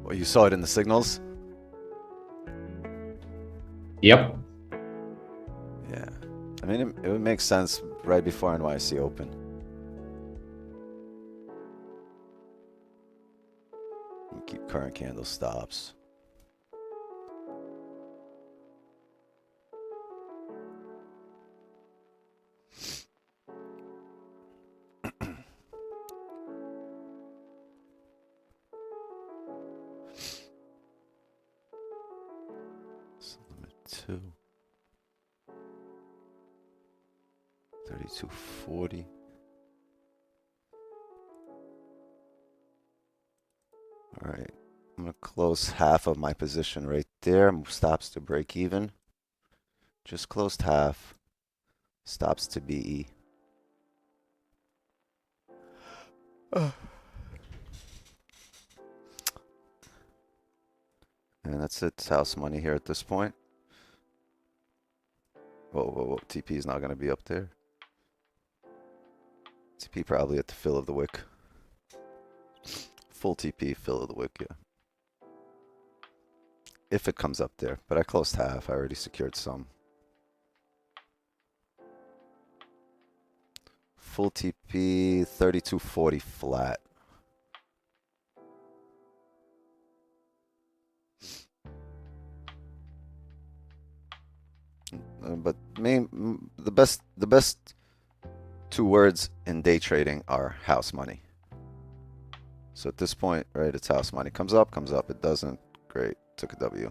Well, you saw it in the signals? Yep. Yeah. I mean, it would make sense right before NYC Open. Keep current candle stops. Limit 2. 32.40. All right, I'm gonna close half of my position right there. Stops to break even. Just closed half. Stops to BE. And that's it. It's house money here at this point. Whoa, whoa, whoa. TP is not gonna be up there. TP probably at the fill of the wick. Full TP, fill of the wick, yeah. If it comes up there. But I closed half. I already secured some. Full TP, 32.40 flat. But the best 2 words in day trading are house money. So at this point, right, it's house money. Comes up, comes up. It doesn't. Great. Took a W.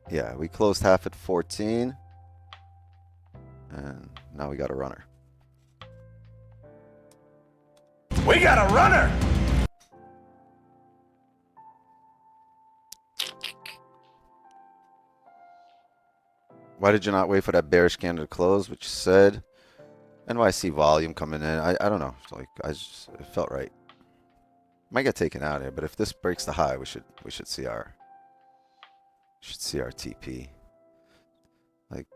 Yeah, we closed half at 14. And now we got a runner. We got a runner! Why did you not wait for that bearish candle to close, which said NYC volume coming in? I don't know. It's like it felt right. Might get taken out here, but if this breaks the high, we should see our TP. Like,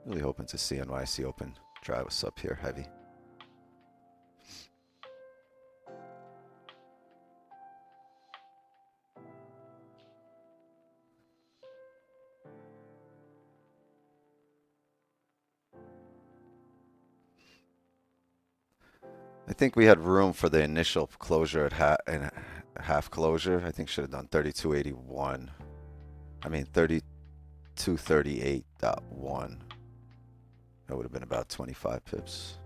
really hoping to see NYC open. Drive us up here heavy. I think we had room for the initial closure at half closure. I think should have done 32.81. I mean 32.38.1. That would have been about 25 pips.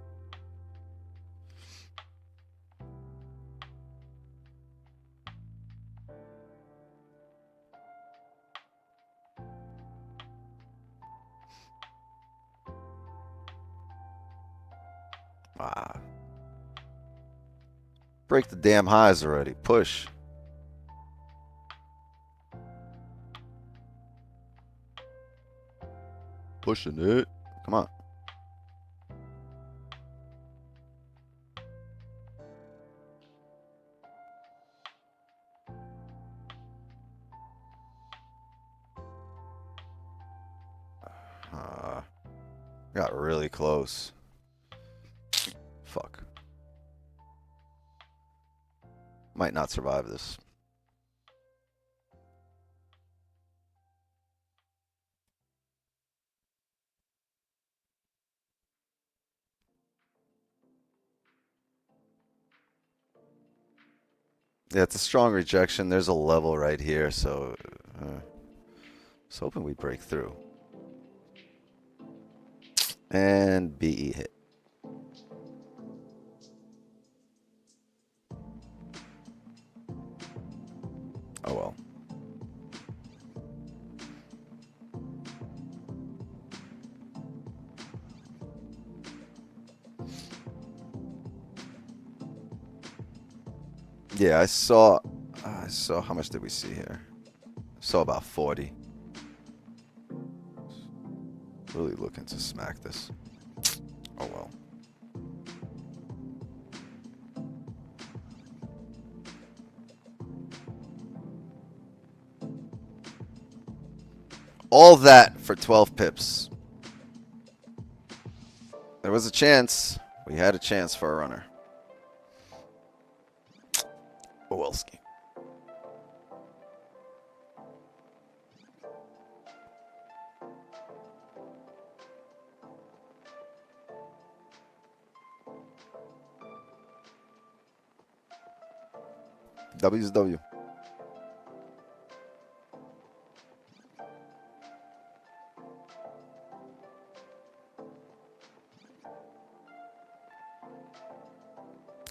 Ah. Break the damn highs already. Push. Pushing it. Come on. Got really close. Fuck. Might not survive this. Yeah, it's a strong rejection. There's a level right here, so I was hoping we'd break through. And BE hit. Oh well. Yeah, I saw how much did we see here? Saw about 40. Really looking to smack this. Oh well. All that for 12 pips. There was a chance. We had a chance for a runner. Kowalski. W's W.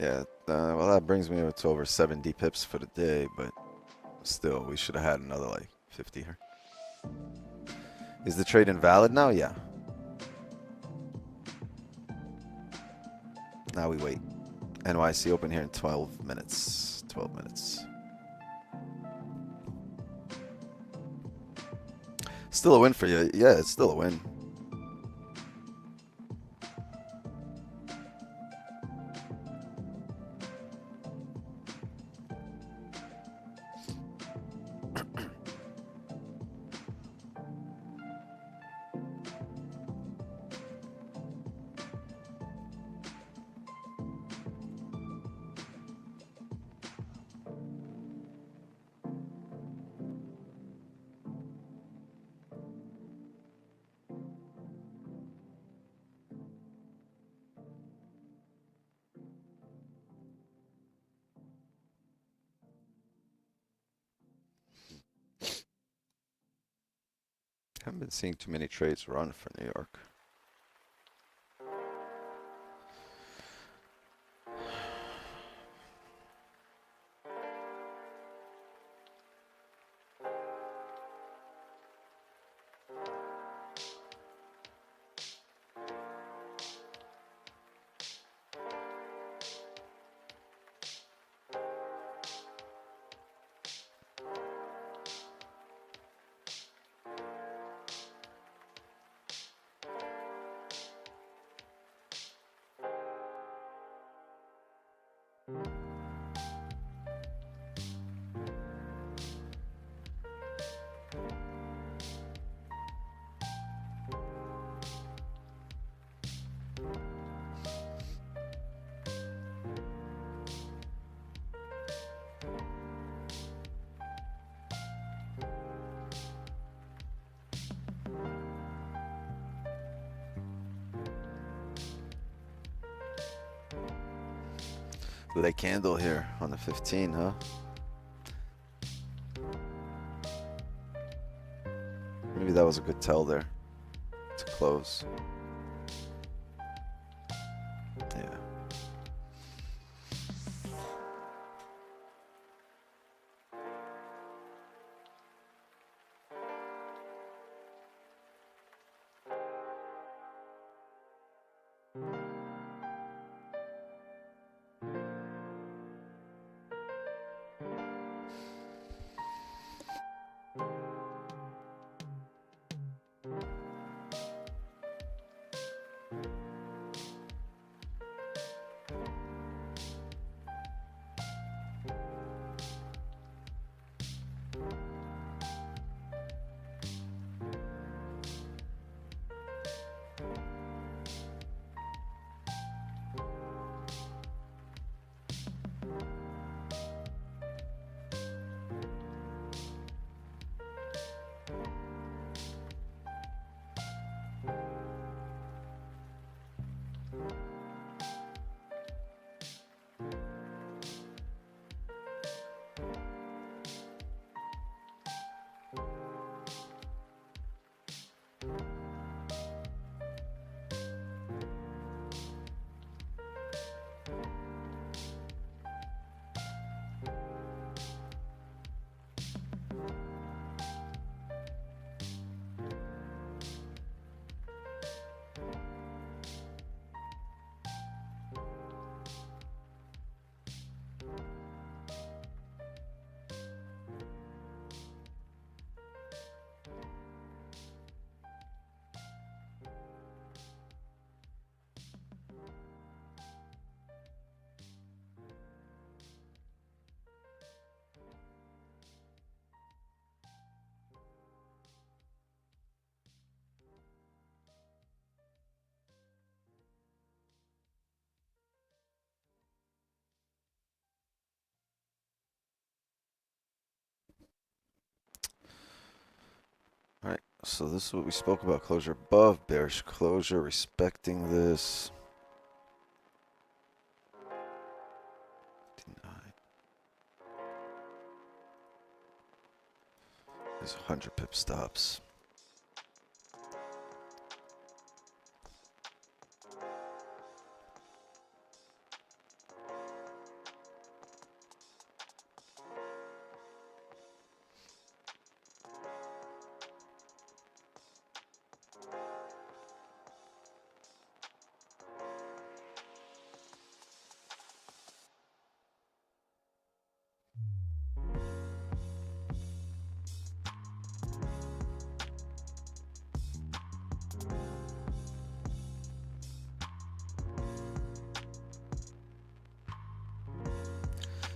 Yeah, well, that brings me to over 70 pips for the day, but still, we should have had another like 50 here. Is the trade invalid now? Yeah. Now we wait. NYC open here in 12 minutes. 12 minutes. Still a win for you. Yeah, it's still a win. Haven't been seeing too many trades run for New York. With a candle here on the 15, huh? Maybe that was a good tell there to close. Yeah. So this is what we spoke about. Closure above, bearish closure, respecting this. 59. There's 100 pip stops.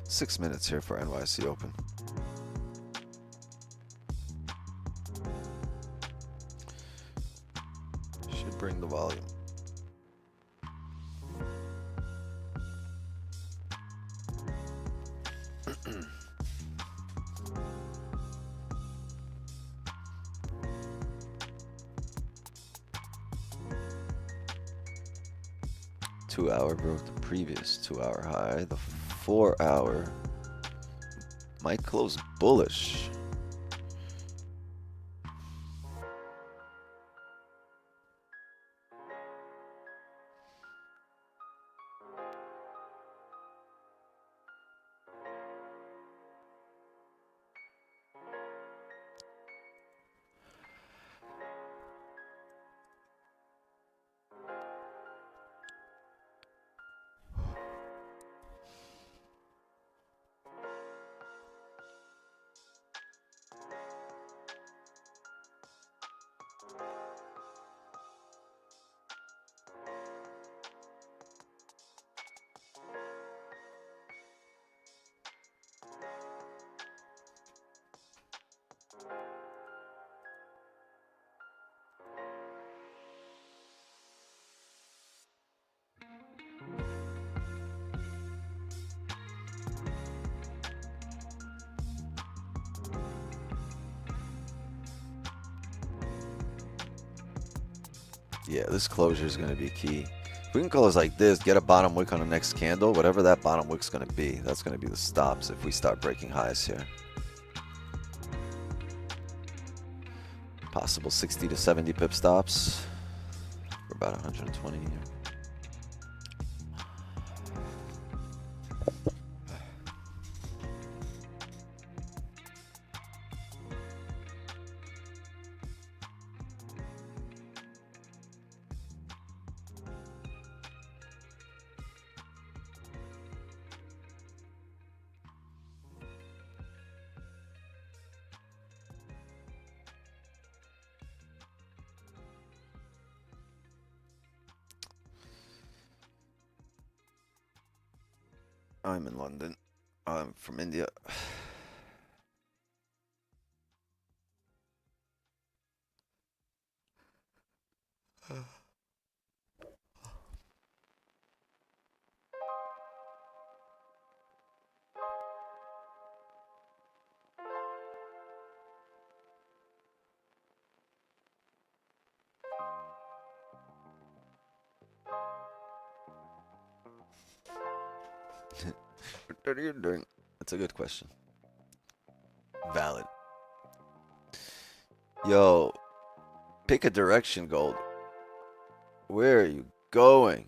Six minutes here for NYC Open. Should bring the volume. Two-hour broke the previous 2-hour high. The 4-hour might close bullish. Yeah, this closure is going to be key. If we can close like this, get a bottom wick on the next candle, whatever that bottom wick's going to be, that's going to be the stops if we start breaking highs here. Possible 60 to 70 pip stops. We're about 120 here. I'm in London. I'm from India. What are you doing? That's a good question. Valid. Yo, pick a direction, Gold. Where are you going?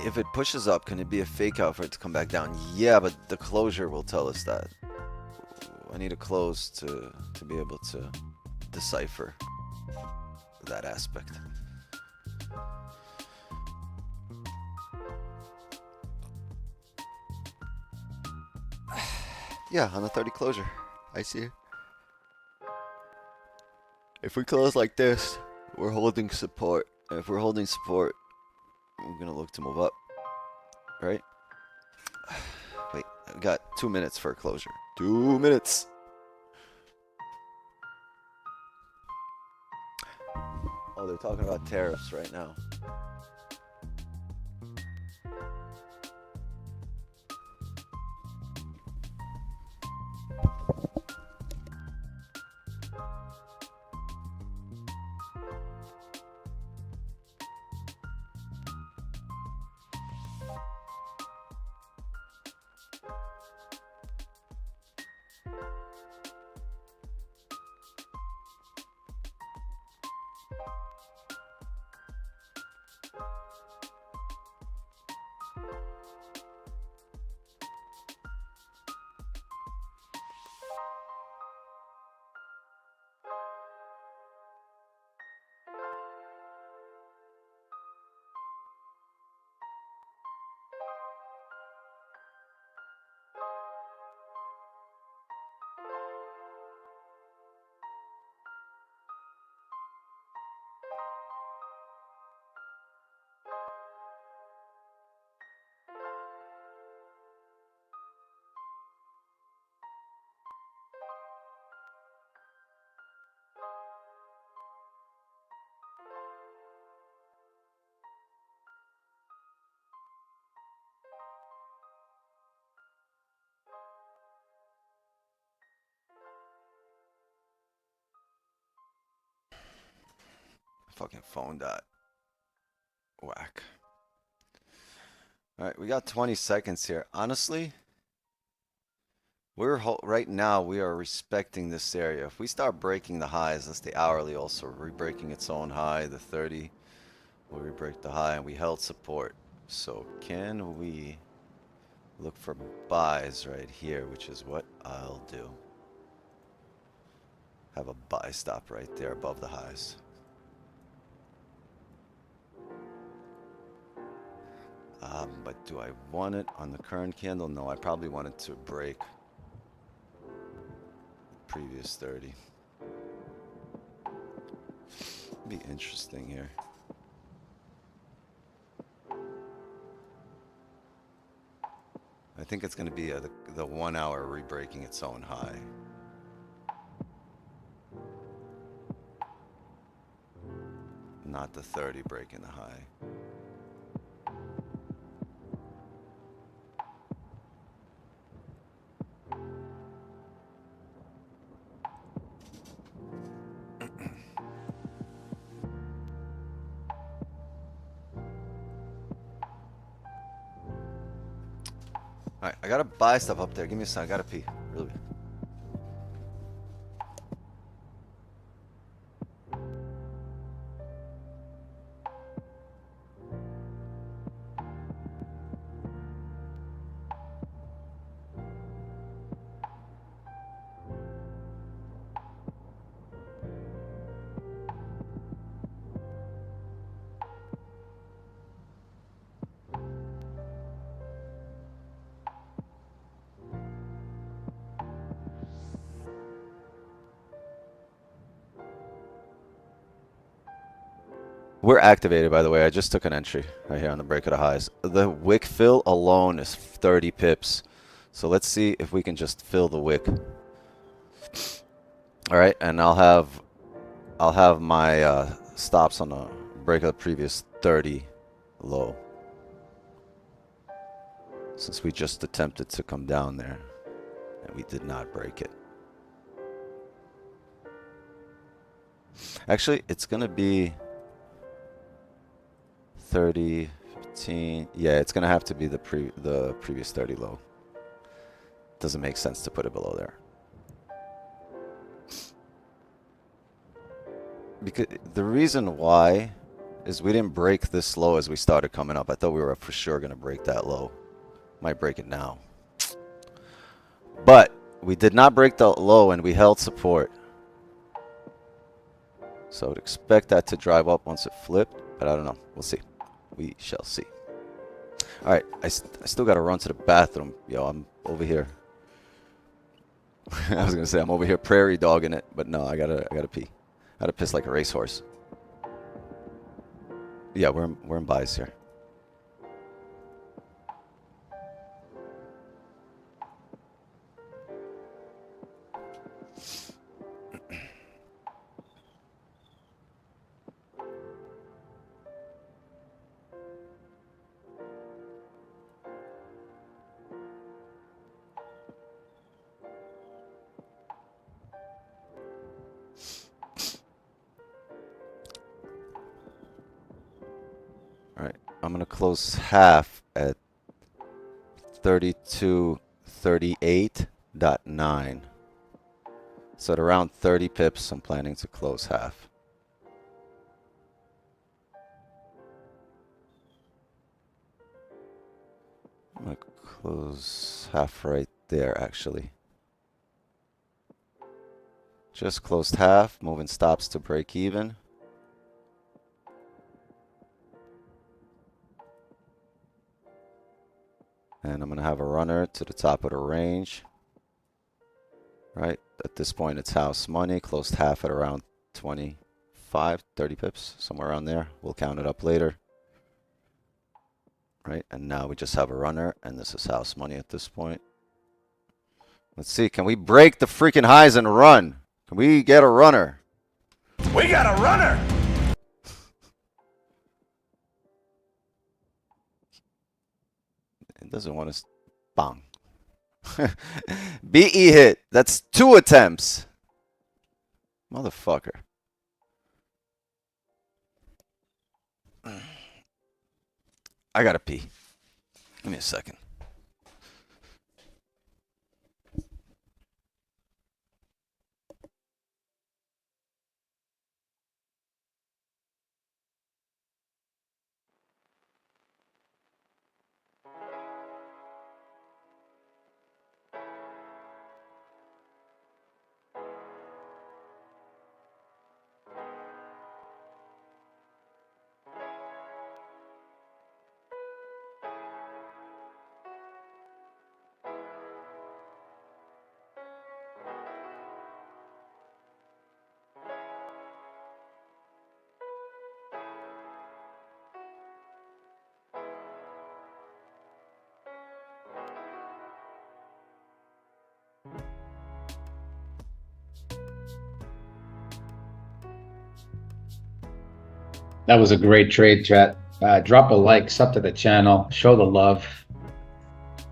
If it pushes up, can it be a fake out for it to come back down? Yeah, but the closure will tell us that. I need a close to be able to decipher that aspect. Yeah, on a 30 closure. I see it. If we close like this, we're holding support. And if we're holding support, we're gonna look to move up, right? But We got 2 minutes for a closure. 2 minutes. Oh, they're talking about tariffs right now. Fucking phone died. Whack. All right, we got 20 seconds here. Honestly, right now we are respecting this area. If we start breaking the highs, that's the hourly also re-breaking its own high. The 30 will re-break the high, and we held support. So can we look for buys right here, which is what I'll do. Have a buy stop right there above the highs. But do I want it on the current candle? No, I probably want it to break the previous 30. Be interesting here. I think it's going to be the 1 hour re-breaking its own high. Not the 30 breaking the high. Alright, I gotta buy stuff up there. Give me a second. I gotta pee. Really. We're activated, by the way. I just took an entry right here on the break of the highs. The wick fill alone is 30 pips. So let's see if we can just fill the wick. All right, and I'll have my stops on the break of the previous 30 low. Since we just attempted to come down there and we did not break it. Actually, it's gonna be 30, 15. Yeah, it's gonna have to be the previous 30 low. Doesn't make sense to put it below there. Because the reason why is we didn't break this low as we started coming up. I thought we were for sure gonna break that low. Might break it now. But we did not break the low and we held support. So I would expect that to drive up once it flipped, but I don't know. We'll see. We shall see. All right, I still got to run to the bathroom. Yo, I'm over here. I was gonna say I'm over here prairie dogging it, but no, I gotta pee. I gotta piss like a racehorse. Yeah, we're in buys here. All right, I'm gonna close half at 3238.9. So at around 30 pips, I'm planning to close half. I'm gonna close half right there, actually. Just closed half, moving stops to break even. And I'm gonna have a runner to the top of the range. Right, at this point it's house money, closed half at around 25, 30 pips, somewhere around there. We'll count it up later. Right, and now we just have a runner, and this is house money at this point. Let's see, can we break the freaking highs and run? Can we get a runner? We got a runner. It doesn't want to bang. BE hit. That's 2 attempts. Motherfucker. I gotta pee. Give me a second. That was a great trade, chat. Drop a like, sub to the channel, show the love.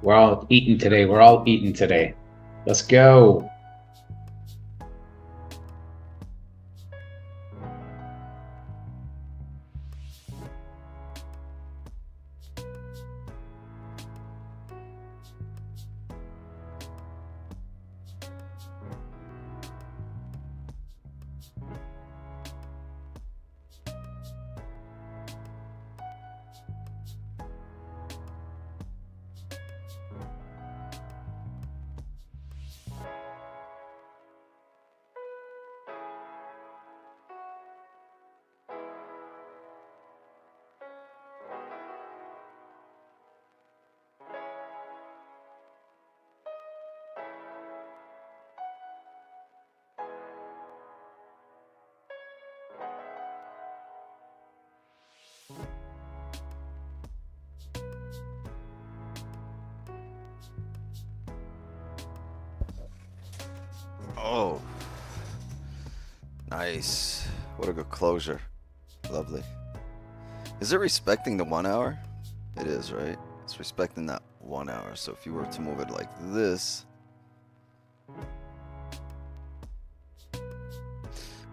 We're all eating today. We're all eating today. Let's go. Oh. Nice. What a good closure. Lovely. Is it respecting the 1 hour? It is, right? It's respecting that 1 hour. So if you were to move it like this,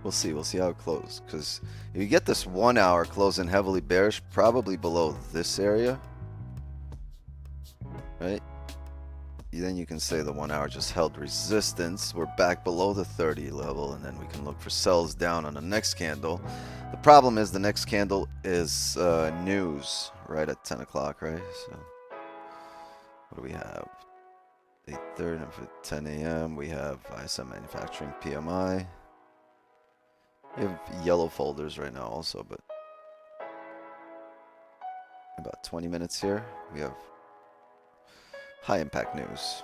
we'll see. We'll see how it closes. Because if you get this 1 hour closing heavily bearish, probably below this area, right? Then you can say the 1 hour just held resistance. We're back below the 30 level, and then we can look for sells down on the next candle. The problem is the next candle is news right at 10 o'clock, right? So what do we have? 8:30 and for 10 a.m. we have ISM manufacturing PMI. We have yellow folders right now also, but about 20 minutes here we have high impact news.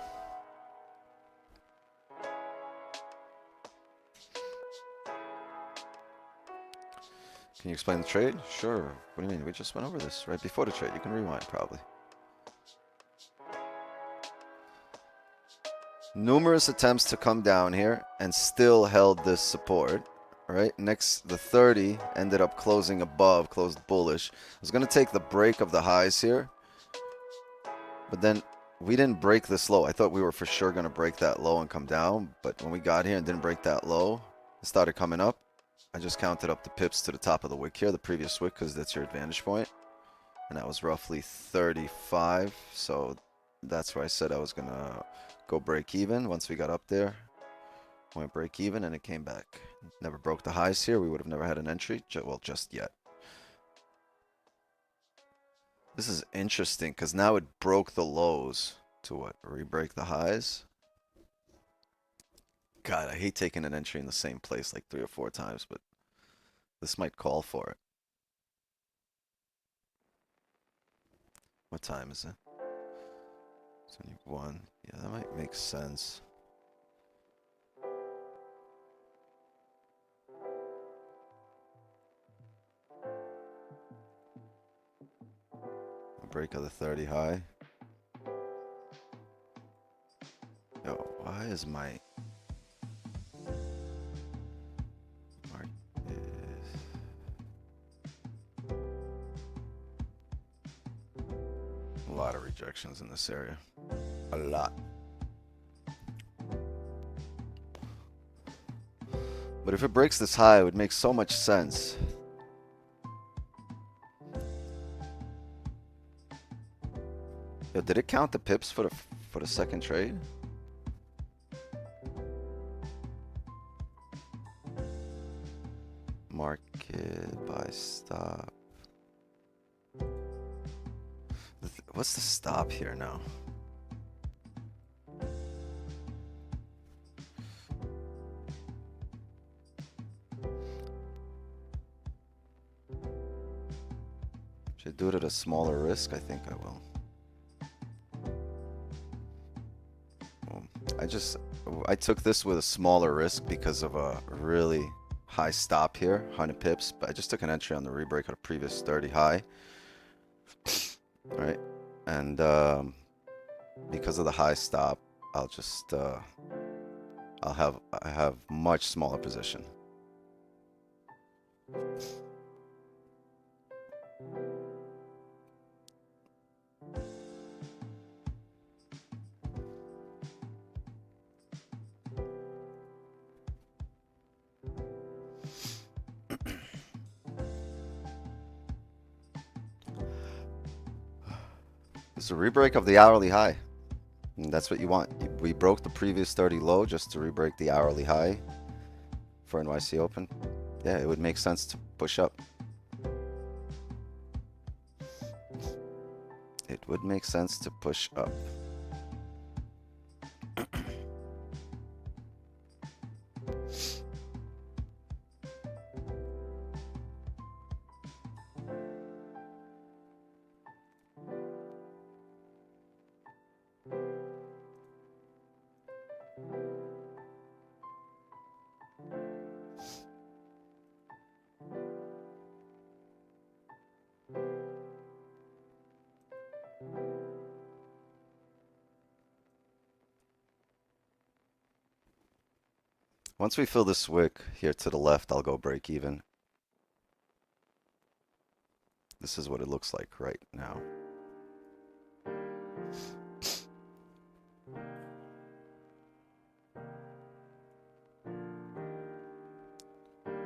Can you explain the trade? Sure. What do you mean? We just went over this right before the trade. You can rewind probably. Numerous attempts to come down here and still held this support. Right? Next, the 30 ended up closing above, closed bullish. I was going to take the break of the highs here, but then we didn't break this low. I thought we were for sure going to break that low and come down, but when we got here and didn't break that low, it started coming up. I just counted up the pips to the top of the wick here, the previous wick, because that's your advantage point. and that was roughly 35. So that's where I said I was gonna go break even. Once we got up there, went break even, and it came back. Never broke the highs here. We would have never had an entry. Well, just yet. This is interesting because now it broke the lows to what? Re-break the highs. God, I hate taking an entry in the same place like 3 or 4 times, but this might call for it. What time is it? 21. Yeah, that might make sense. A break of the 30 high. Yo, why is my mark is a lot of rejections in this area. A lot. But if it breaks this high, it would make so much sense. Yo, did it count the pips for the second trade? Market buy stop. What's the stop here now? Should I do it at a smaller risk? I think I will. I took this with a smaller risk because of a really high stop here, 100 pips, but I just took an entry on the rebreak of the previous 30 high. Right, and because of the high stop, I'll just I have much smaller position. It's a rebreak of the hourly high. And that's what you want. We broke the previous 30 low just to rebreak the hourly high for NYC Open. Yeah, it would make sense to push up. It would make sense to push up. Once we fill this wick here to the left, I'll go break even. This is what it looks like right now.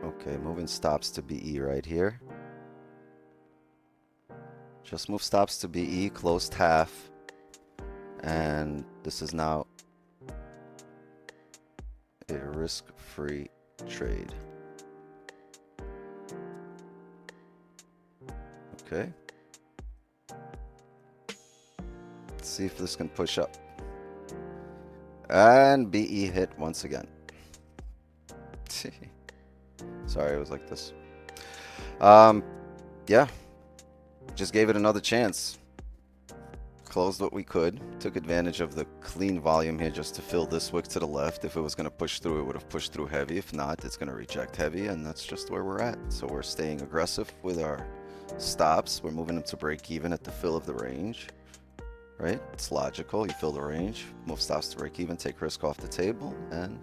Okay, moving stops to BE right here. Just move stops to BE, closed half. And this is now a risk-free trade. Okay. Let's see if this can push up. And BE hit once again. Sorry, it was like this. Yeah. Just gave it another chance. Closed what we could. Took advantage of the clean volume here just to fill this wick to the left. If it was going to push through, it would have pushed through heavy. If not, it's going to reject heavy, and that's just where we're at. So we're staying aggressive with our stops. We're moving them to break even at the fill of the range. Right? It's logical. You fill the range, move stops to break even, take risk off the table, and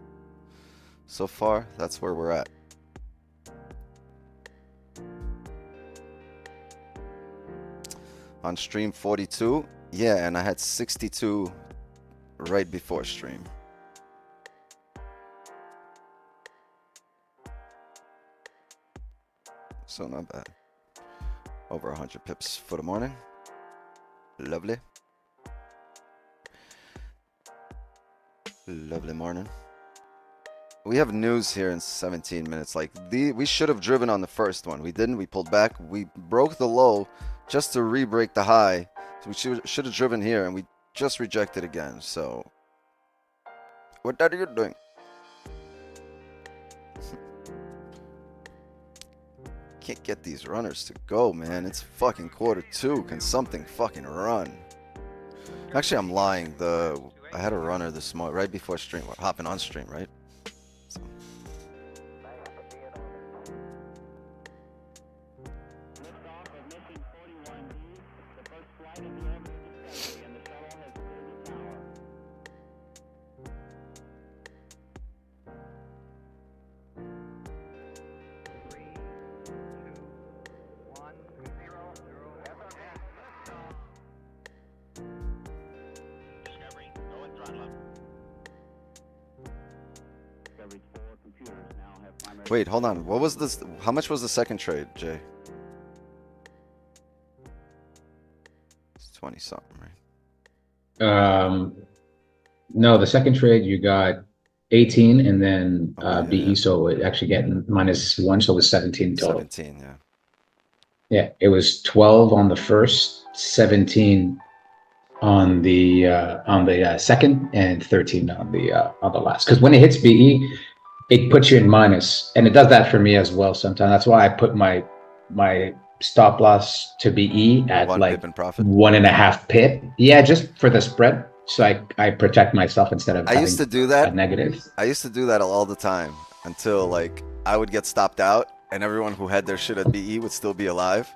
so far, that's where we're at. On stream 42, yeah, and I had 62 right before stream. So not bad. Over 100 pips for the morning. Lovely. Lovely morning. We have news here in 17 minutes. Like we should have driven on the first one. We didn't. We pulled back. We broke the low just to re-break the high. So we should have driven here, and we just rejected again. So what are you doing? Can't get these runners to go, man. It's fucking quarter 2. Can something fucking run? Actually, I'm lying. I had a runner this morning, right before stream. We're hopping on stream, right? So. Wait, hold on. What was this? How much was the second trade, Jay? It's 20 something, right? No, the second trade you got 18 and then Oh, yeah, BE, yeah. so it actually get -1, so it was 17 total. 17, yeah. Yeah, it was 12 on the first, 17 on the second, and 13 on the last. Because when it hits BE, it puts you in minus, and it does that for me as well sometimes. That's why I put my stop loss to BE at 1 like pip in profit. 1.5 pip. Yeah, just for the spread, so I protect myself instead of I used to do that. a negative. I used to do that all the time until like I would get stopped out, and everyone who had their shit at BE would still be alive,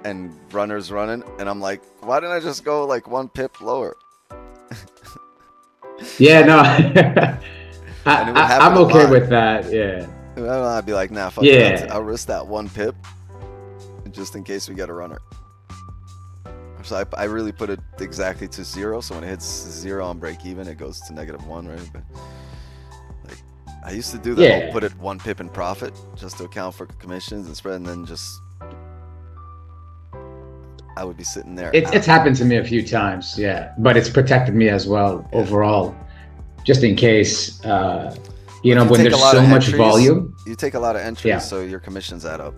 and runners running, and I'm like, why didn't I just go like 1 pip lower? Yeah, no. And it would happen I'm a okay lot. with that. Yeah. I'd be like, nah, fuck Yeah. that. I'll risk that 1 pip just in case we get a runner. So I really put it exactly to 0. So when it hits 0 on break even, it goes to -1, right? But like I used to do that. Yeah. I'll put it 1 pip in profit just to account for commissions and spread, and then just I would be sitting there. It's happened to me a few times. Yeah, but it's protected me as well overall, just in case. You know, when take a there's lot so of much entries, volume. you take a lot of entries, Yeah. so your commissions add up.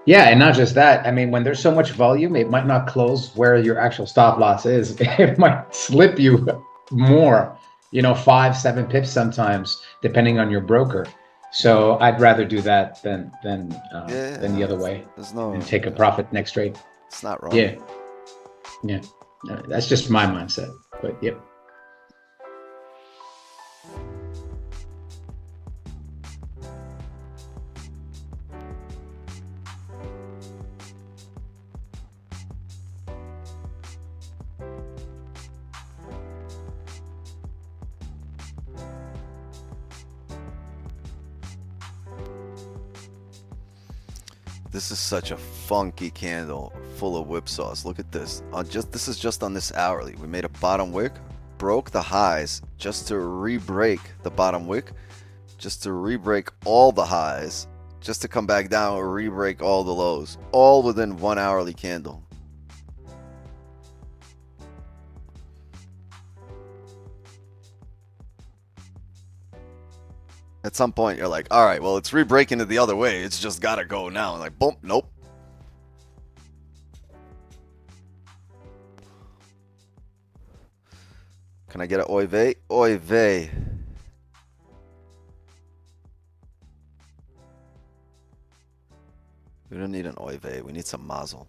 Yeah, and not just that. I mean, when there's so much volume, it might not close where your actual stop loss is. It might slip you more, you know, 5, 7 pips sometimes, depending on your broker. So I'd rather do that than the other way. There's no and take a profit next trade. It's not wrong. Yeah, yeah. That's just my mindset. But yep. This is such a funky candle full of whipsaws. Look at this. This is just on this hourly. We made a bottom wick, broke the highs just to re-break the bottom wick, just to re-break all the highs, just to come back down or re-break all the lows, all within 1 hourly candle. At some point, you're like, all right, well, it's re-breaking it the other way. It's just got to go now. And like, boom, nope. Can I get an oy vey? Oy vey. We don't need an oy vey. We need some mazel.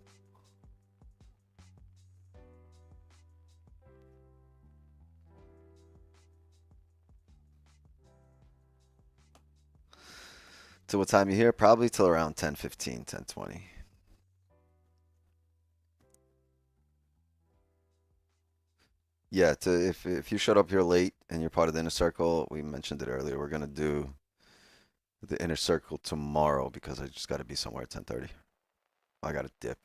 Till what time you here? Probably till around 10:15, 10:20. Yeah, if you showed up here late and you're part of the inner circle, we mentioned it earlier. We're gonna do the inner circle tomorrow because I just got to be somewhere at 10:30. I got to dip.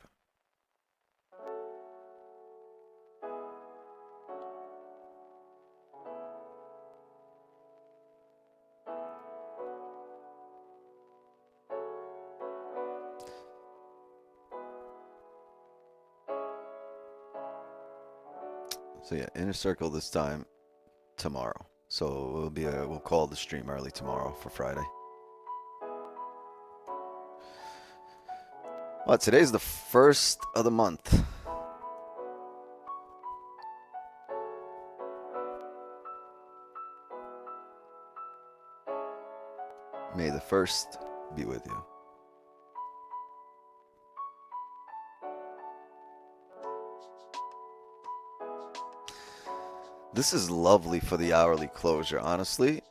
So yeah, inner circle this time tomorrow. So we'll call the stream early tomorrow for Friday. Well, today's the 1st of the month. May the 1st be with you. This is lovely for the hourly closure, honestly,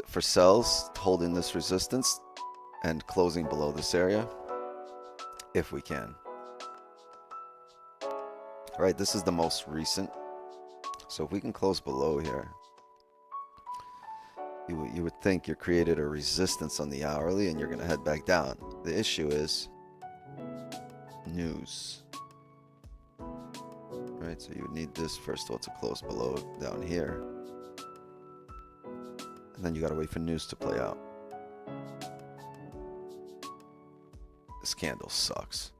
for sells holding this resistance and closing below this area, if we can. All right, this is the most recent. So if we can close below here, you would think you created a resistance on the hourly and you're going to head back down. The issue is news. Right, so you would need this first of all to close below down here. And then you got to wait for news to play out. This candle sucks.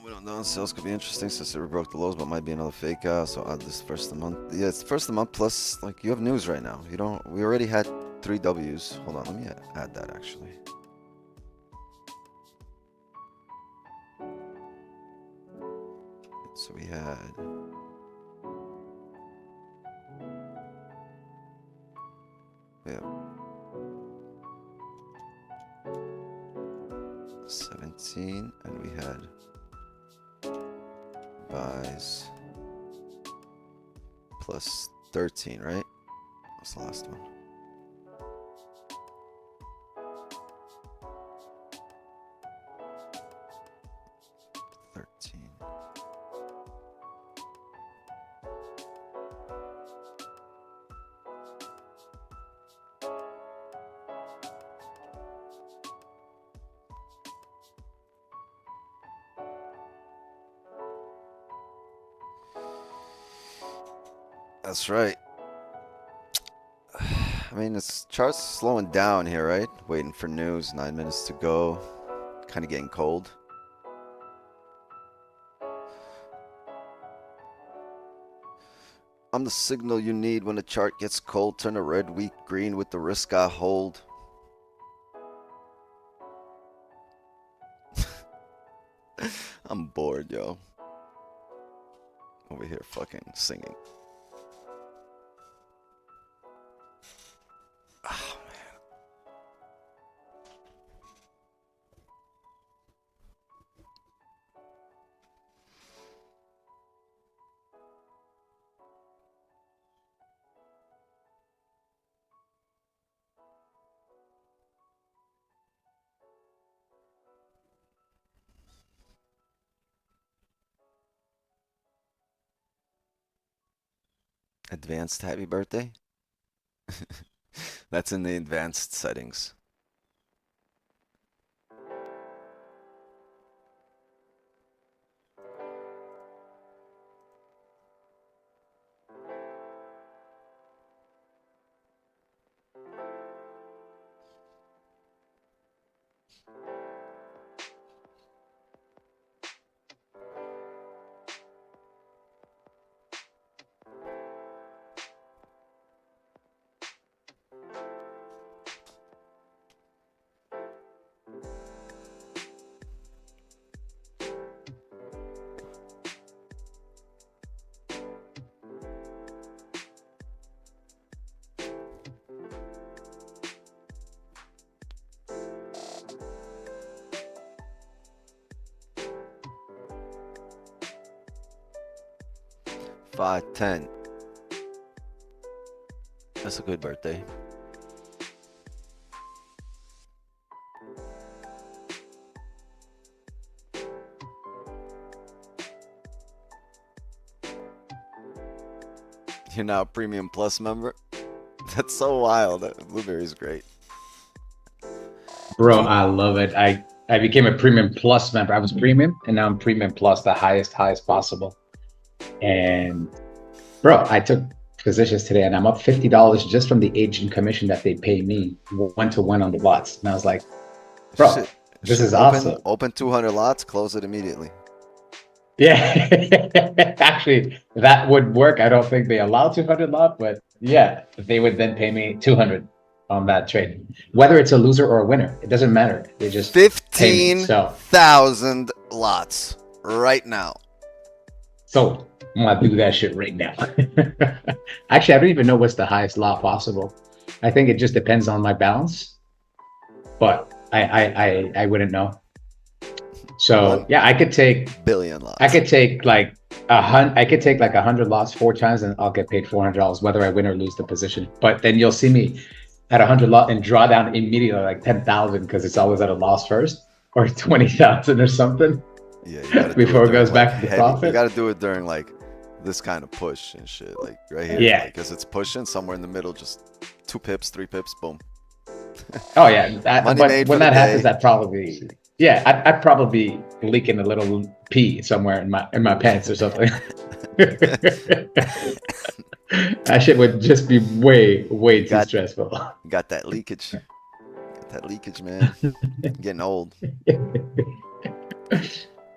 We don't know. Sales could be interesting since it broke the lows, but might be another fake out. So add this 1st of the month. Yeah, it's 1st of the month plus, like, you have news right now. You don't. We already had 3 W's. Hold on, let me add that actually. So we had. Yeah. 17, and we had buys plus 13, right? What's the last one? That's right. I mean, this chart's slowing down here, right? Waiting for news. 9 minutes to go. Kind of getting cold. I'm the signal you need when the chart gets cold. Turn a red, weak, green with the risk I hold. I'm bored, yo. Over here fucking singing. Oh, man. Advanced happy birthday? That's in the advanced settings. Five, 10. That's a good birthday. You're now a Premium Plus member? That's so wild. Blueberry's great. Bro, I love it. I became a Premium Plus member. I was Premium, and now I'm Premium Plus, the highest possible. And bro, I took positions today, and I'm up $50 just from the agent commission that they pay me 1-to-1 on the lots. And I was like, bro, Shit. this Shit, is awesome. Open 200 lots, close it immediately. Yeah, actually, that would work. I don't think they allow 200 lot, but yeah, they would then pay me 200 on that trade. Whether it's a loser or a winner, it doesn't matter. They just pay me. So 15,000 lots right now. So I'm gonna do that shit right now. Actually, I don't even know what's the highest lot possible. I think it just depends on my balance, but I wouldn't know. So yeah, I could take billion lots. I could take like I could take like 100 lots 4 times, and I'll get paid $400 whether I win or lose the position. But then you'll see me at 100 lot and draw down immediately like 10,000 because it's always at a loss first, or 20,000 or something. Yeah, you gotta before it goes like back to the heavy. profit. You gotta do it during like this kind of push and shit, like right here. Yeah, because it's pushing somewhere in the middle, just 2 pips, 3 pips, boom. Oh yeah, Money but made when for the that happens, day. I'd probably I'd probably be leaking a little pee somewhere in my pants or something. That shit would just be way too stressful. Got that leakage. Got that leakage, man. Getting old.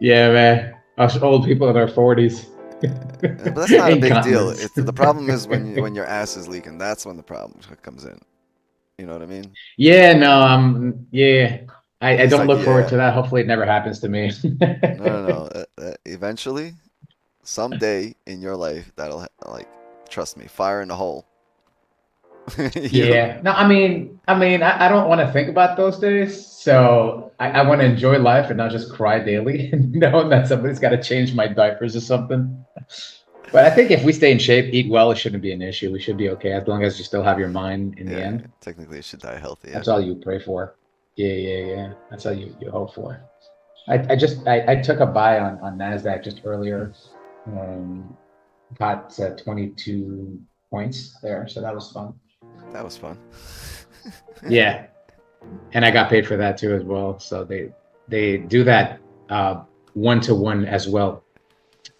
Yeah, man. Us old people in our 40s. But that's not a big deal. Incontinence. The problem is when your ass is leaking. That's when the problem comes in. You know what I mean? Yeah, no, I It's don't like, look forward yeah. to that. Hopefully it never happens to me. No. Eventually, someday in your life, that'll like, trust me, fire in the hole. Yeah. No, I mean, I don't want to think about those days. So I want to enjoy life and not just cry daily, knowing that somebody's got to change my diapers or something. But I think if we stay in shape, eat well, it shouldn't be an issue. We should be okay as long as you still have your mind in the end. Technically, it should die healthy. That's all you pray for. Yeah. That's all you hope for. I took a buy on NASDAQ just earlier. Got 22 points there, so that was fun. That was fun. Yeah, and I got paid for that too as well. So they do that 1-to-1 as well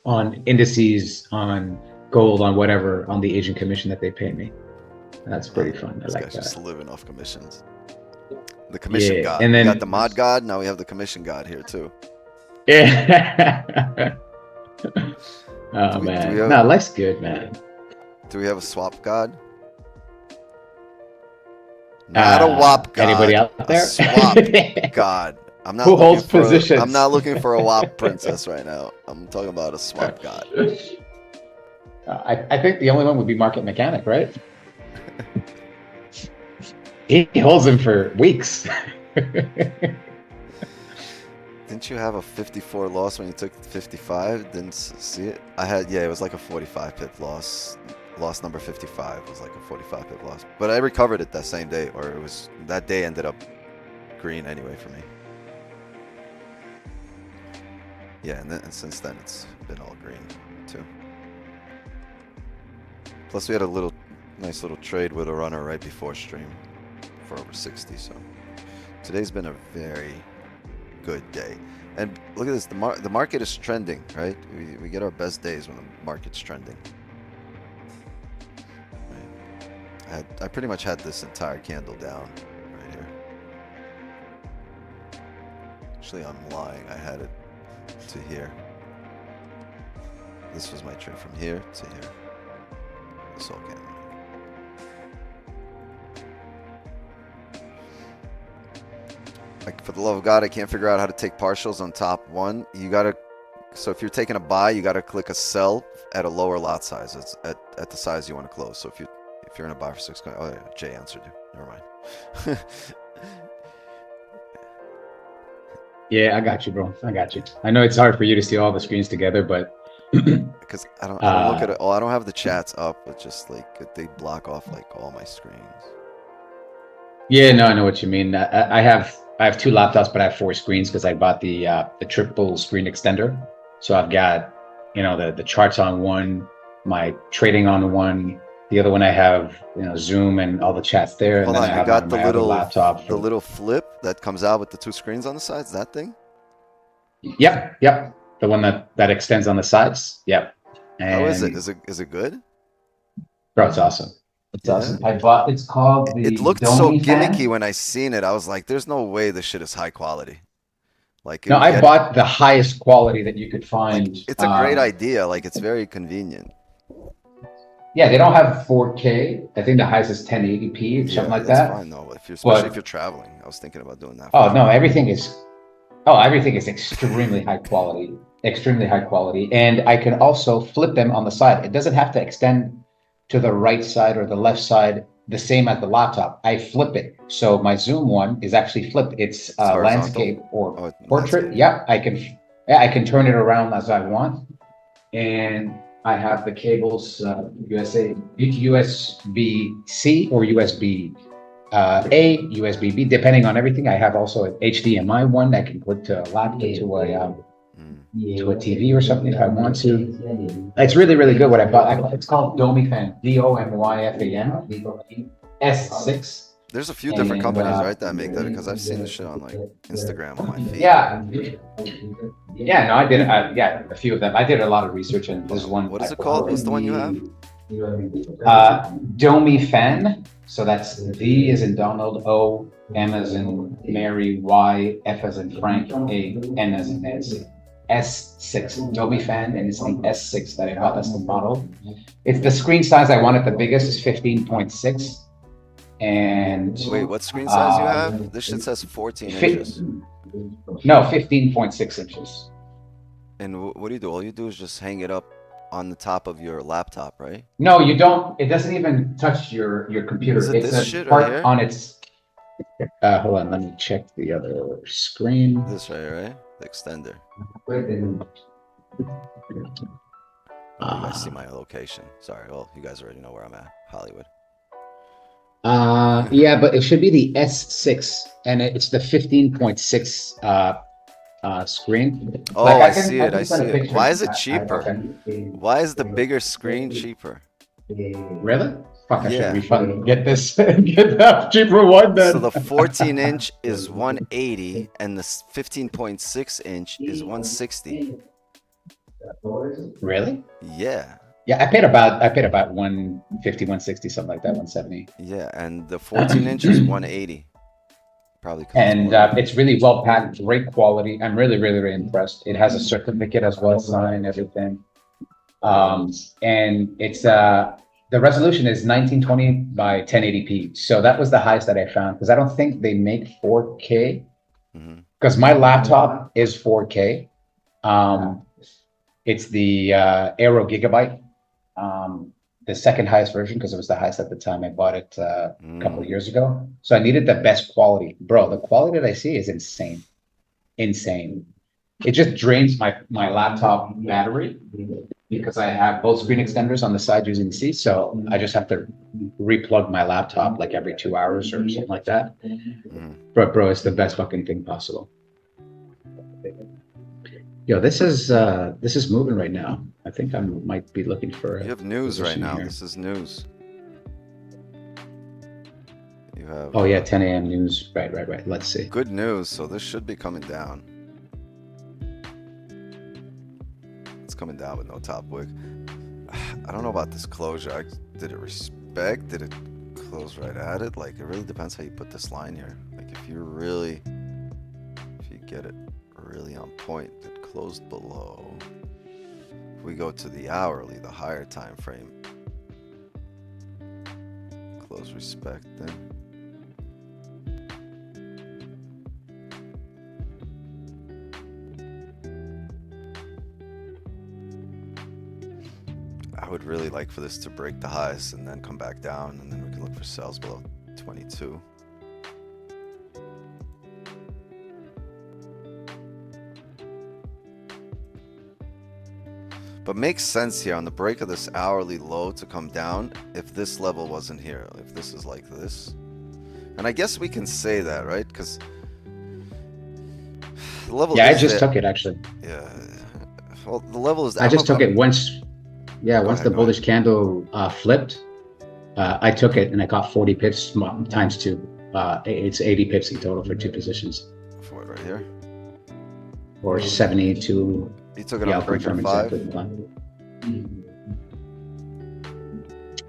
on indices, on gold, on whatever, on the agent commission that they pay me. That's pretty fun. I This like guy's that. just living off commissions. The commission god. and We then got the mod god. Now we have the commission god here too. yeah. Oh Do we man, have- no, life's good, man. Do we have a swap god? Not a WAP god. Anybody out there? A swap god. I'm not Who looking holds for positions? I'm not looking for a WAP princess right now. I'm talking about a swap god. I think the only one would be Market Mechanic, right? He holds them for weeks. Didn't you have a 54 loss when you took 55? Didn't see it? I had, yeah, it was like a 45 pip loss. Loss number 55 was like a 45 pip loss. But I recovered it that same day, or it was, that day ended up green anyway for me. Yeah, and since then it's been all green too. Plus we had a nice little trade with a runner right before stream for over 60, so today's been a very good day. And look at this, the market is trending, right? We get our best days when the market's trending. Right. I pretty much had this entire candle down right here. Actually, I'm lying. I had it to here. This was my trade from here to here. This whole candle. Like, for the love of God, I can't figure out how to take partials on top one. You gotta, so if you're taking a buy, you gotta click a sell at a lower lot size. It's at the size you want to close. So if you're in a buy for 6 coins, oh yeah, Jay answered you. Never mind. Yeah, I got you, bro. I got you. I know it's hard for you to see all the screens together, but Because I don't look at it. Oh, I don't have the chats up. It's just like they block off like all my screens. yeah, no, I know what you mean. I have 2 laptops, but I have 4 screens because I bought the triple screen extender. So I've got, the charts on one, my trading on one. The other one I have, Zoom and all the chats there. And Hold then on, I you have got the my other little laptop. the little flip that comes out with the 2 screens on the sides. That thing. Yep. The one that extends on the sides. Yep. How is it? And Is it good? Bro, it's awesome. It's Yeah. awesome. I bought, it's called the It looked so Domi fan. gimmicky when I seen it. I was like, there's no way this shit is high quality. Like, it No, would I get- bought the highest quality that you could like, find. it's a great idea. Like, it's very convenient. Yeah, they don't have 4K. I think the highest is 1080p, something like that's that. fine though. If you're, especially But- if you're traveling, I was thinking about doing that. Oh no, everything is extremely high quality, extremely high quality. And I can also flip them on the side. It doesn't have to extend to the right side or the left side the same as the laptop. I flip it. So my Zoom one is actually flipped. It's horizontal? landscape or Oh, portrait. landscape. Yeah, I can turn it around as I want. And I have the cables, USB-C or USB-A, USB-B, depending on everything. I have also an HDMI one that can put to a laptop, to a TV or something if I want to. It's really, really good what I bought. It's called Domi Fan, DOMYFAN, S6. There's a few different And, companies, right, that make that, because I've seen this shit on like Instagram on my feed. Yeah. Yeah, no, I did. A few of them. I did a lot of research, and there's one. What is it called? What's the one you have? Domi Fan. So that's D as in Donald, O, M as in Mary, Y, F as in Frank, A, N as in Nancy. S6, Domi Fan, and it's the S6 that I bought. That's the model. It's the screen size I wanted. The biggest is 15.6. And Wait, what screen size you have? This shit says 14 inches. no, 15.6 inches. And what do you do? All you do is just hang it up on the top of your laptop, right? No, you don't. It doesn't even touch your computer. Is it It's this a shit part right here? on its. Hold on, let me check the other screen. This right? The extender. You guys see my location. Sorry, well, you guys already know where I'm at. Hollywood. Yeah, but it should be the S6, and it's the 15.6 screen. Oh, Like, I can- see I it. can I send see a it. picture. Why is it I- cheaper? okay. Why is the bigger screen cheaper? Really? Fuck, I Yeah. should refund. Get this. Get that cheaper one then. So the 14 inch is 180 and the 15.6 inch is 160. Really? Yeah. Yeah, I paid about 150, 160, something like that, 170. Yeah, and the 14 inch is 180. Probably. 'cause it's And more- it's really well packed, great quality. I'm really, really, really impressed. It has a certificate as well, signed, everything. And it's the resolution is 1920 by 1080p. So that was the highest that I found, because I don't think they make 4K. Mhm. Because my laptop is 4K. It's the Aero Gigabyte, the second highest version, because it was the highest at the time I bought it a couple of years ago. So I needed the best quality. Bro, the quality that I see is insane. Insane. It just drains my laptop battery because I have both screen extenders on the side using C. So I just have to replug my laptop like every 2 hours or something like that. Bro, it's the best fucking thing possible. Yo, this is moving right now. I think I might be looking for. You have news right position now. here. This is news. You have. Oh yeah, 10 a.m. news. Right. Let's see. Good news. So this should be coming down. It's coming down with no top wick. I don't know about this closure. Did it respect? Did it close right at it? Like, it really depends how you put this line here. Like, if you get it really on point, it closed below. If we go to the hourly, the higher time frame, close respect then. I would really like for this to break the highs and then come back down, and then we can look for sales below 22. But makes sense here on the break of this hourly low to come down if this level wasn't here, if this is like this. And I guess we can say that, right? Because the level. Yeah, I is just there. took it actually. Yeah. Well, the level is. I just took it once. Yeah, once the go bullish candle flipped, I took it and I got 40 pips times two. It's 80 pips in total for two positions, For it right here. or 72. You took it Yeah, on I'll break confirm of 5. exactly the line.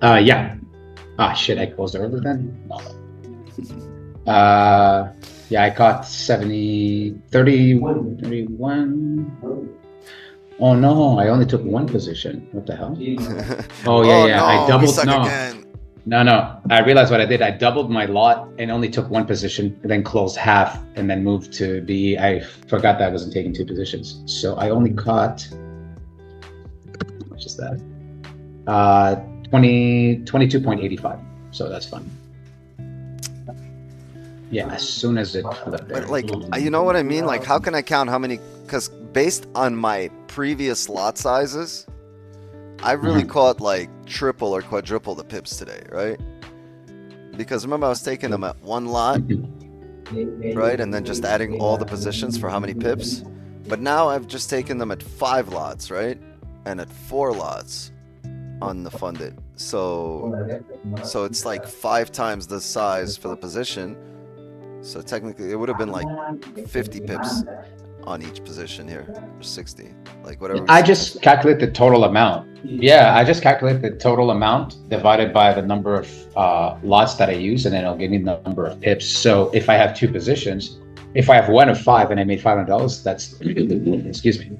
Yeah. Ah, shit, I closed early then? No. Yeah, I caught 70, 30, 31. Oh no, I only took one position. What the hell? Oh yeah, yeah, no, I we doubled, suck no. again. No, I realized what I did. I doubled my lot and only took one position, and then closed half, and then moved to B. I forgot that I wasn't taking two positions. So I only caught, how much is that? 22.85. So that's fun. Yeah, as soon as it flipped there. But like, you know what I mean? Like, how can I count how many? Because based on my previous lot sizes, I really caught like triple or quadruple the pips today, right? Because remember, I was taking them at one lot, right? And then just adding all the positions for how many pips. But now I've just taken them at 5 lots, right? And at 4 lots on the funded. So it's like 5 times the size for the position. So technically, it would have been like 50 pips on each position here, or 60, like whatever. I just calculate the total amount. Yeah, I just calculate the total amount divided by the number of lots that I use, and then it'll give me the number of pips. So if I have 2 positions, if I have one of 5 and I made $500, that's excuse me,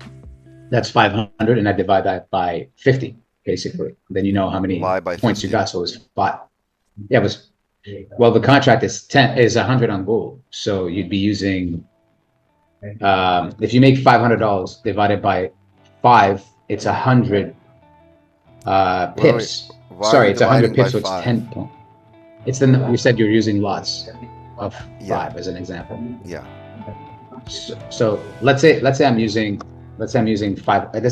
that's 500, and I divide that by 50, basically. Then you know how many points you got. So it was 5. Yeah, it was. Well, the contract is 100 on gold, so you'd be using. If you make $500 divided by 5, it's 100 pips. Sorry, it's 100 pips, so it's 10 points. It's the you said you're using lots of 5 as an example. Yeah. So let's say I'm using 5. Let's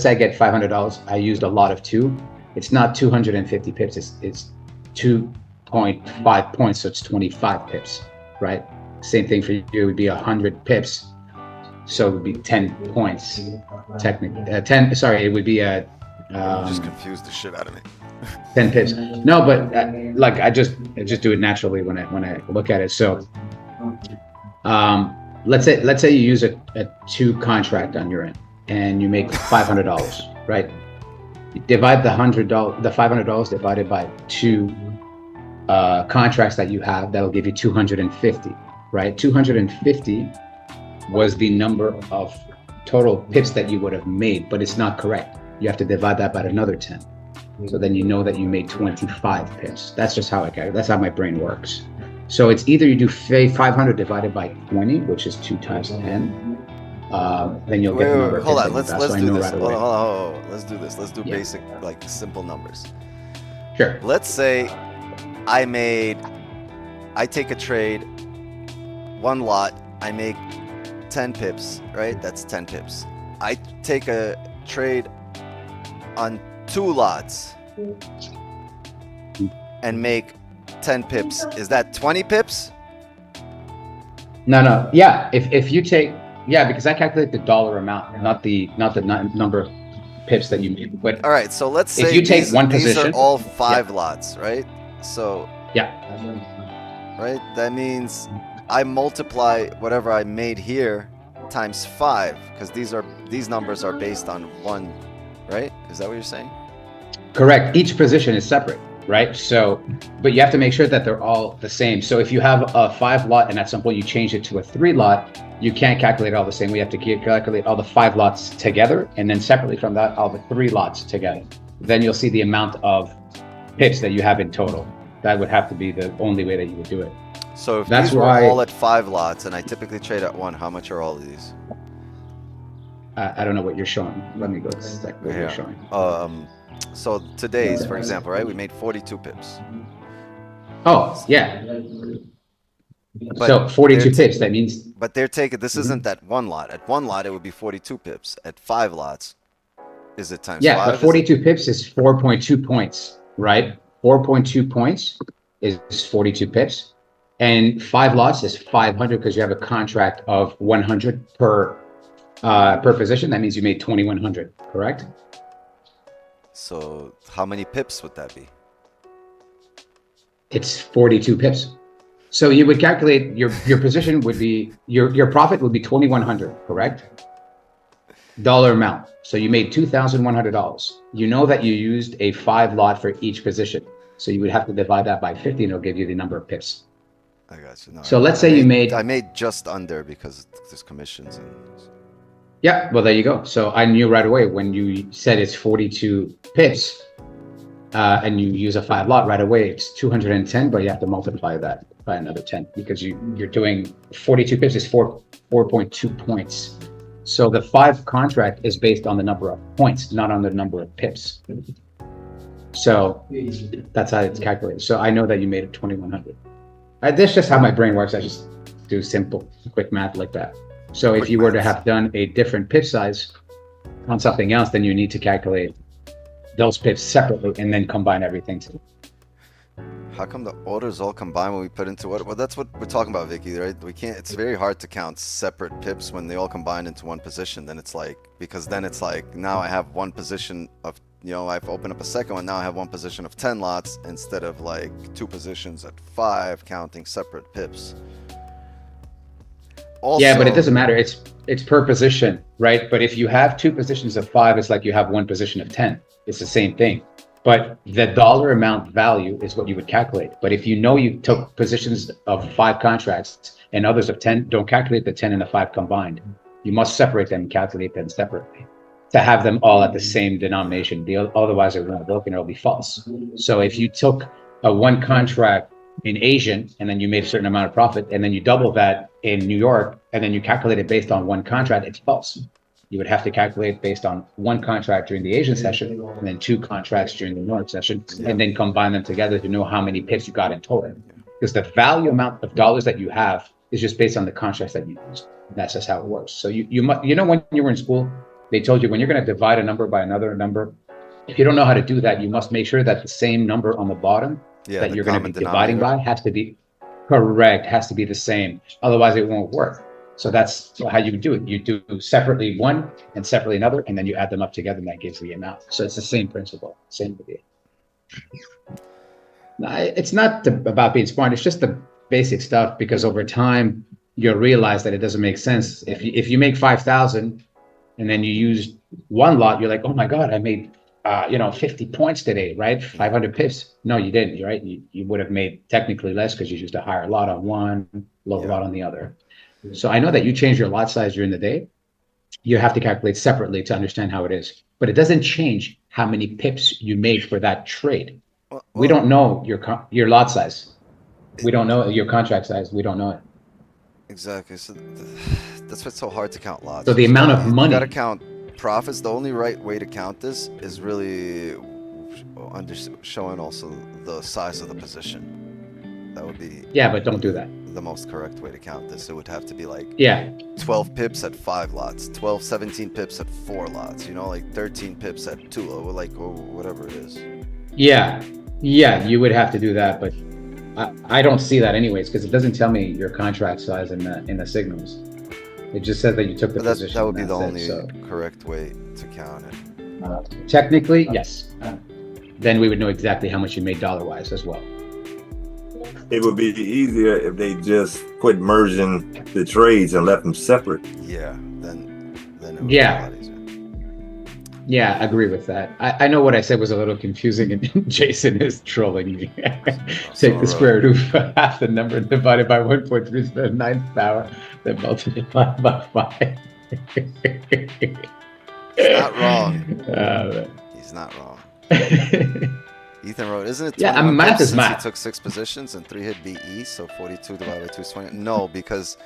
say I get $500. I used a lot of 2. It's not 250 pips. It's 2.5 points, so it's 25 pips, right? Same thing for you. It would be 100 pips. So it would be 10 points, technically. 10. Sorry, it would be a. Just confused the shit out of me. 10 pips. No, but like I just do it naturally when I look at it. So, let's say you use a 2 contract on your end, and you make $500, right? You divide the $500 divided by 2 contracts that you have. That'll give you 250, right? 250. Was the number of total pips that you would have made, but it's not correct. You have to divide that by another 10. So then you know that you made 25 pips. That's just how that's how my brain works. So it's either you do 500 divided by 20, which is 2 times 10. Then you'll get the number. Hold on, let's do this. Hold on. Let's do this. Let's do basic, like simple numbers. Sure. Let's say I take a trade, 1 lot, I make 10 pips, right? That's 10 pips. I take a trade on 2 lots and make 10 pips. Is that 20 pips? No. Yeah, if you take, because I calculate the dollar amount, not the number of pips that you made. But all right, so let's say if you take one position, these are all 5 lots, right? So right, that means I multiply whatever I made here times 5, because these numbers are based on 1, right? Is that what you're saying? Correct. Each position is separate, right? So, but you have to make sure that they're all the same. So if you have a 5 lot and at some point you change it to a 3 lot, you can't calculate all the same. We have to calculate all the 5 lots together, and then separately from that, all the 3 lots together. Then you'll see the amount of pips that you have in total. That would have to be the only way that you would do it. So if these were all at 5 lots and I typically trade at 1, how much are all of these? I don't know what you're showing. Let me go check what you're showing. So today's, for example, right? We made 42 pips. Oh, yeah. But so 42 pips, that means... But they're taking, this isn't at 1 lot. At 1 lot, it would be 42 pips. At 5 lots, is it times 5? Yeah, but 42 pips is 4.2 points, right? 4.2 points is 42 pips. And 5 lots is 500 because you have a contract of 100 per position. That means you made 2,100, correct? So how many pips would that be? It's 42 pips. So you would calculate your position would be, your profit would be 2,100, correct? Dollar amount. So you made $2,100. You know that you used a 5 lot for each position. So you would have to divide that by 50 and it'll give you the number of pips. I got you. No, So let's say you made, I made just under because there's commissions and. yeah, well, there you go. So I knew right away when you said it's 42 pips and you use a 5 lot right away, it's 210, but you have to multiply that by another 10 because you're doing 42 pips is 4.2 points. So the 5 contract is based on the number of points, not on the number of pips. So that's how it's calculated. So I know that you made it 2100. That's just how my brain works. I just do simple, quick math like that. So if you were to have done a different pip size on something else, then you need to calculate those pips separately and then combine everything together. How come the orders all combine when we put into what? Well, that's what we're talking about, Vicky, right? We can't, it's very hard to count separate pips when they all combine into one position. Then it's like, because then it's like, now I have one position of, you know, I've opened up a second one. Now I have one position of 10 lots instead of like 2 positions at 5 counting separate pips. Also, yeah, but it doesn't matter. It's per position, right? But if you have 2 positions of 5, it's like you have 1 position of 10. It's the same thing. But the dollar amount value is what you would calculate. But if you know you took positions of 5 contracts and others of 10, don't calculate the 10 and the 5 combined. You must separate them and calculate them separately to have them all at the same denomination. Otherwise, it won't work and it'll be false. So if you took a 1 contract in Asian and then you made a certain amount of profit and then you double that in New York and then you calculate it based on 1 contract, it's false. You would have to calculate based on 1 contract during the Asian session and then 2 contracts during the New York session, and then combine them together to know how many pips you got in total. Because the value amount of dollars that you have is just based on the contracts that you use. That's just how it works. So you know, when you were in school, they told you when you're going to divide a number by another number, if you don't know how to do that, you must make sure that the same number on the bottom that you're going to be dividing by has to be correct, has to be the same. Otherwise, it won't work. So that's how you do it. You do separately 1 and separately another, and then you add them up together, and that gives the amount. So it's the same principle, same idea. Now, it's not about being smart. It's just the basic stuff, because over time, you'll realize that it doesn't make sense. If you make 5,000 and then you use 1 lot, you're like, oh my God, I made 50 points today, right? 500 pips. No, you didn't, right? You would have made technically less because you used a higher lot on one, lower lot on the other. So I know that you change your lot size during the day. You have to calculate separately to understand how it is. But it doesn't change how many pips you made for that trade. We don't know your lot size. We don't know your contract size. We don't know it. Exactly. So that's what's so hard to count lots. So the amount of money. You got to count profits. The only right way to count this is really showing also the size of the position. That would be. Yeah, but don't do that. The most correct way to count this. It would have to be like 12 pips at 5 lots, 17 pips at 4 lots, like 13 pips at 2, or whatever it is. Yeah, you would have to do that, but I don't see that anyways, because it doesn't tell me your contract size in the signals. It just says that you took the position. That would be the only correct way to count it. Technically, yes. Then we would know exactly how much you made dollar-wise as well. It would be easier if they just quit merging the trades and left them separate. Yeah, then it would be a lot easier. Yeah, I agree with that. I know what I said was a little confusing, and Jason is trolling me. Take the square root of half the number divided by 1.3 to the 9th power, then multiply by 5. He's not wrong. He's not wrong. Ethan wrote, isn't it 21 math pips is math. He took 6 positions and 3 hit BE, so 42 divided by 2 is 20. No, because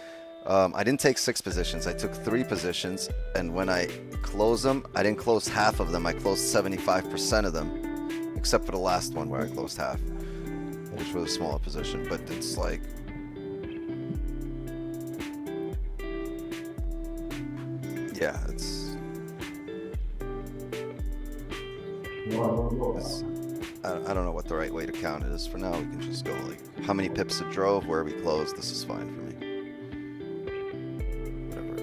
I didn't take 6 positions. I took 3 positions, and when I closed them, I didn't close half of them. I closed 75% of them, except for the last one where I closed half, which was a smaller position. But it's like, yeah, it's I don't know what the right way to count it is. For now, we can just go like how many pips it drove, where we closed. This is fine for me. Whatever it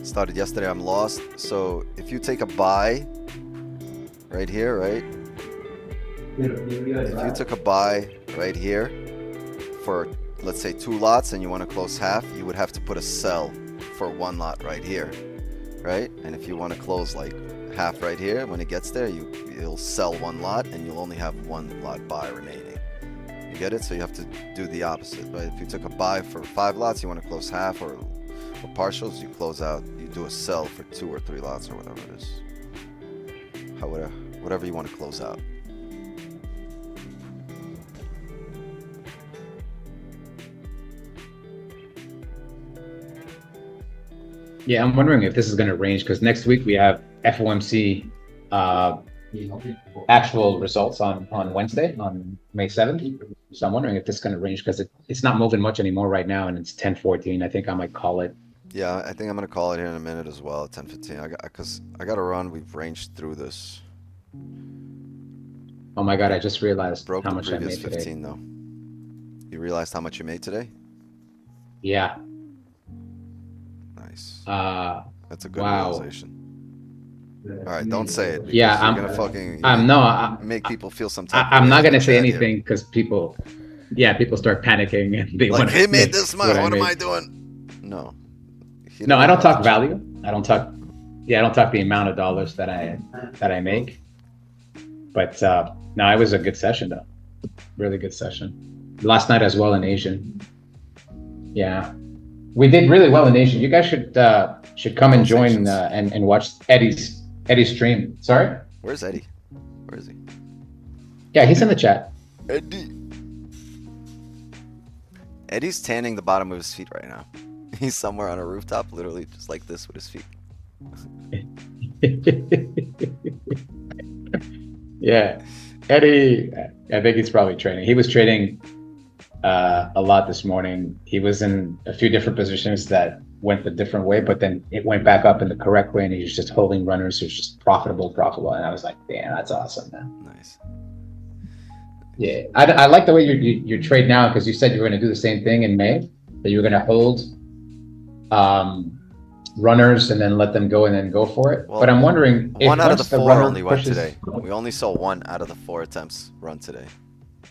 is. Started yesterday, I'm lost. So if you take a buy right here, right? If you took a buy right here for, let's say 2 lots and you want to close half, you would have to put a sell for 1 lot right here. right? And if you want to close like half right here, when it gets there, you'll sell one lot and you'll only have one lot buy remaining. You get it? So you have to do the opposite, right? If you took a buy for 5 lots, you want to close half or partials, you close out, you do a sell for 2 or 3 lots or whatever it is. Whatever you want to close out. Yeah, I'm wondering if this is going to range because next week we have FOMC actual results on Wednesday, on May 7th. So I'm wondering if this is going to range because it's not moving much anymore right now, and it's 10:14. I think I might call it. Yeah, I think I'm gonna call it here in a minute as well at 10:15. Because I got to run. We've ranged through this. Oh my God! I just realized Broke how the much I previous made 15 today. though. You realized how much you made today? Yeah. Nice. That's a good Wow. realization. All right, don't say it. Yeah, because you're gonna fucking make people feel some type of I'm way not in the gonna say chat here. anything because people start panicking and they Like, want he made this much. What am I made. doing? No. He No, I don't know talk much. value. I don't talk. Yeah, I don't talk the amount of dollars that I make. But no, it was a good session though. Really good session. Last night as well in Asian. Yeah, we did really well in Asian. You guys should come and join and watch Eddie's stream. Sorry. Where's Eddie? Where is he? Yeah, he's in the chat. Eddie. Eddie's tanning the bottom of his feet right now. He's somewhere on a rooftop, literally just like this with his feet. Yeah, Eddie, I think he's probably trading. He was trading a lot this morning. He was in a few different positions that went a different way, but then it went back up in the correct way, and he was just holding runners who's just profitable. And I was like, damn, that's awesome, man. Nice. Yeah, I like the way you trade now, because you said you were going to do the same thing in May, that you were going to hold runners and then let them go and then go for it. Well, but I'm wondering if one out of the once 4 runner only went pushes- today. We only saw 1 out of the 4 attempts run today.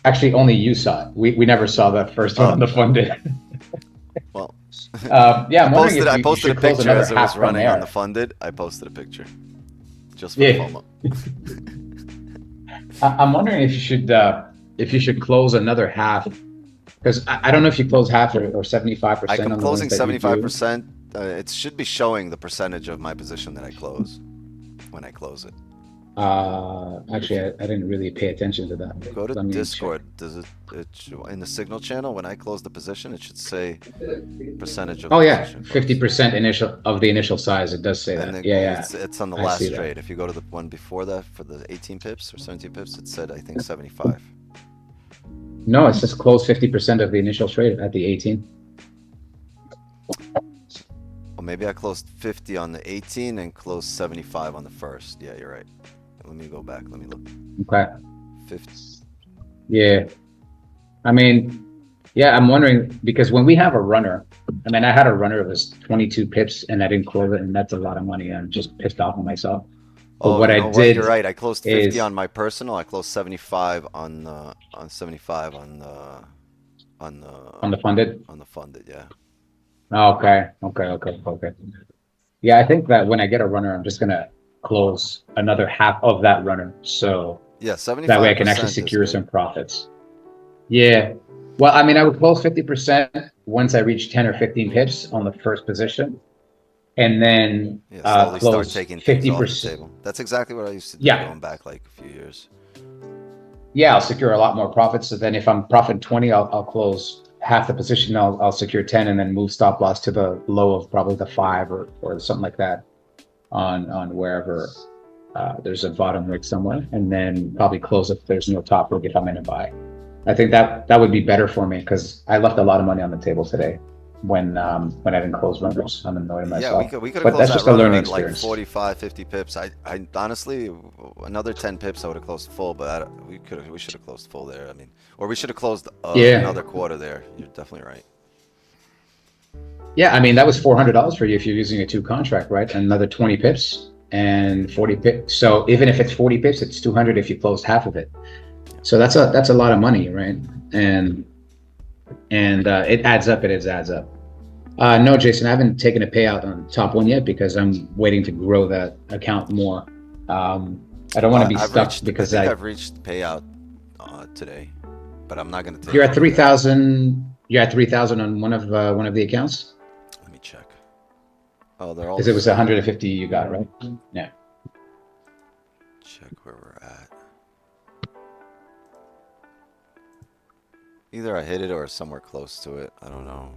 Actually, only you saw it. We never saw that first one on the funded. Well, yeah, I'm wondering if I you posted should a close picture another as it half was from running on there. the funded. I posted a picture just for Yeah. FOMO. I'm wondering if you should close another half, because I don't know if you close half or 75%. I'm on the closing ones that you do. 75%. It should be showing the percentage of my position that I close when I close it. Actually, I didn't really pay attention to that. Go to Let me Discord. Does it in the signal channel when I close the position? It should say percentage of. Oh the yeah, position. 50% of the initial size. It does say And that. then Yeah. it's on the I last see that. trade. If you go to the one before that for the 18 pips or 17 pips, it said I think 75. No, it says close 50% of the initial trade at the 18. Well, maybe I closed 50 on the 18 and closed 75 on the first. Yeah, you're right. Let me go back. Let me look. Okay. 50. Yeah. I mean, yeah, I'm wondering, because when we have a runner, I mean, I had a runner that was 22 pips and I didn't close it, and that's a lot of money. I'm just pissed off on myself. But what you I know did, you're right. I closed 50 is- on my personal. I closed 75 on 75 on the on the funded. on the funded. Yeah. Okay. Yeah, I think that when I get a runner, I'm just gonna close another half of that runner, so Yeah, 75. that way I can actually secure some profits. Yeah. Well, I mean, I would close 50% once I reach 10 or 15 pips on the first position, and then Yeah, slowly start close taking things off the 50%. table. That's exactly what I used to do Yeah. going back like a few years. Yeah, I'll secure a lot more profits. So then if I'm profiting 20, I'll close half the position. I'll secure 10 and then move stop loss to the low of probably the 5 or something like that on wherever there's a bottom wick somewhere, and then probably close if there's no top wick if I'm in a buy. I think that would be better for me, because I left a lot of money on the table today when I didn't close runners. I'm annoyed at myself. Yeah, we could have But closed that's that just a runner learning at like experience. 45, 50 pips. I honestly, another 10 pips I would have closed full, but we should have closed full there. I mean, or we should have closed Yeah. another quarter there. You're definitely right. Yeah, I mean, that was $400 for you if you're using a 2 contract, right? Another 20 pips and 40 pips. So even if it's 40 pips, it's 200 if you closed half of it. So that's a lot of money, right? And it adds up. It adds up. No, Jason, I haven't taken a payout on the top one yet because I'm waiting to grow that account more. I don't want to be stuck because I think I've reached payout today, but I'm not going to take. You're at 3,000. You're at 3,000 on one of the accounts. Let me check. Oh, they're all. Because it was 150 you got, right? Yeah. Check where we're at. Either I hit it or somewhere close to it. I don't know.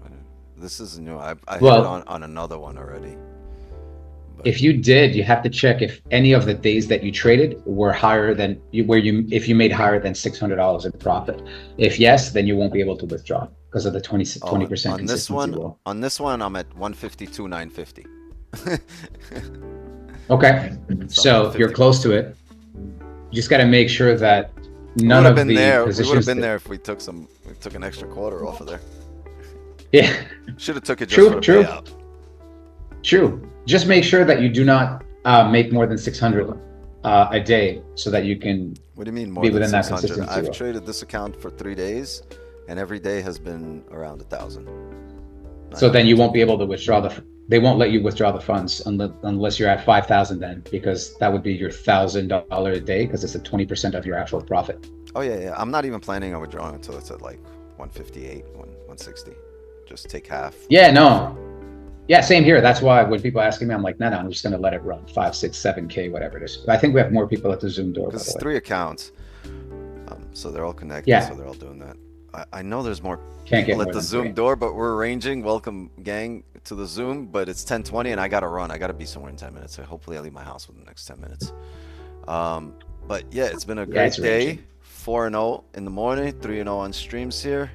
This is new. I hit it on another one already. But if you did, you have to check if any of the days that you traded were higher than if you made higher than $600 in profit. If yes, then you won't be able to withdraw because of the 20% on this one. rule. On this one, I'm at 152,950. Okay, so you're close to it. You just got to make sure that none of the positions. We would have been there if we took an extra quarter off of there. Yeah. Should have took it just for the payout. True. Just make sure that you do not make more than 600 a day, so that you can. What do you mean more be than within that 600? consistency I've rule. traded this account for 3 days, and every day has been around 1,000. So then you won't be able to withdraw they won't let you withdraw the funds unless you're at 5,000 then, because that would be your $1,000 a day, because it's a 20% of your actual profit. Oh yeah. I'm not even planning on withdrawing until it's at like 158, 160. Just take half. Yeah, no. Yeah, same here. That's why when people ask me, I'm like, no, I'm just going to let it run 5, 6, 7K, whatever it is. But I think we have more people at the Zoom door. Because it's 3 accounts, so they're all connected. Yeah. So they're all doing that. I know there's more Can't get people more at the than Zoom 3. door, but we're arranging. Welcome, gang, to the Zoom. But it's 10:20, and I gotta run. I gotta be somewhere in 10 minutes. So hopefully, I leave my house within the next 10 minutes. But yeah, it's been a great day. 4-0 in the morning, 3-0 on streams here.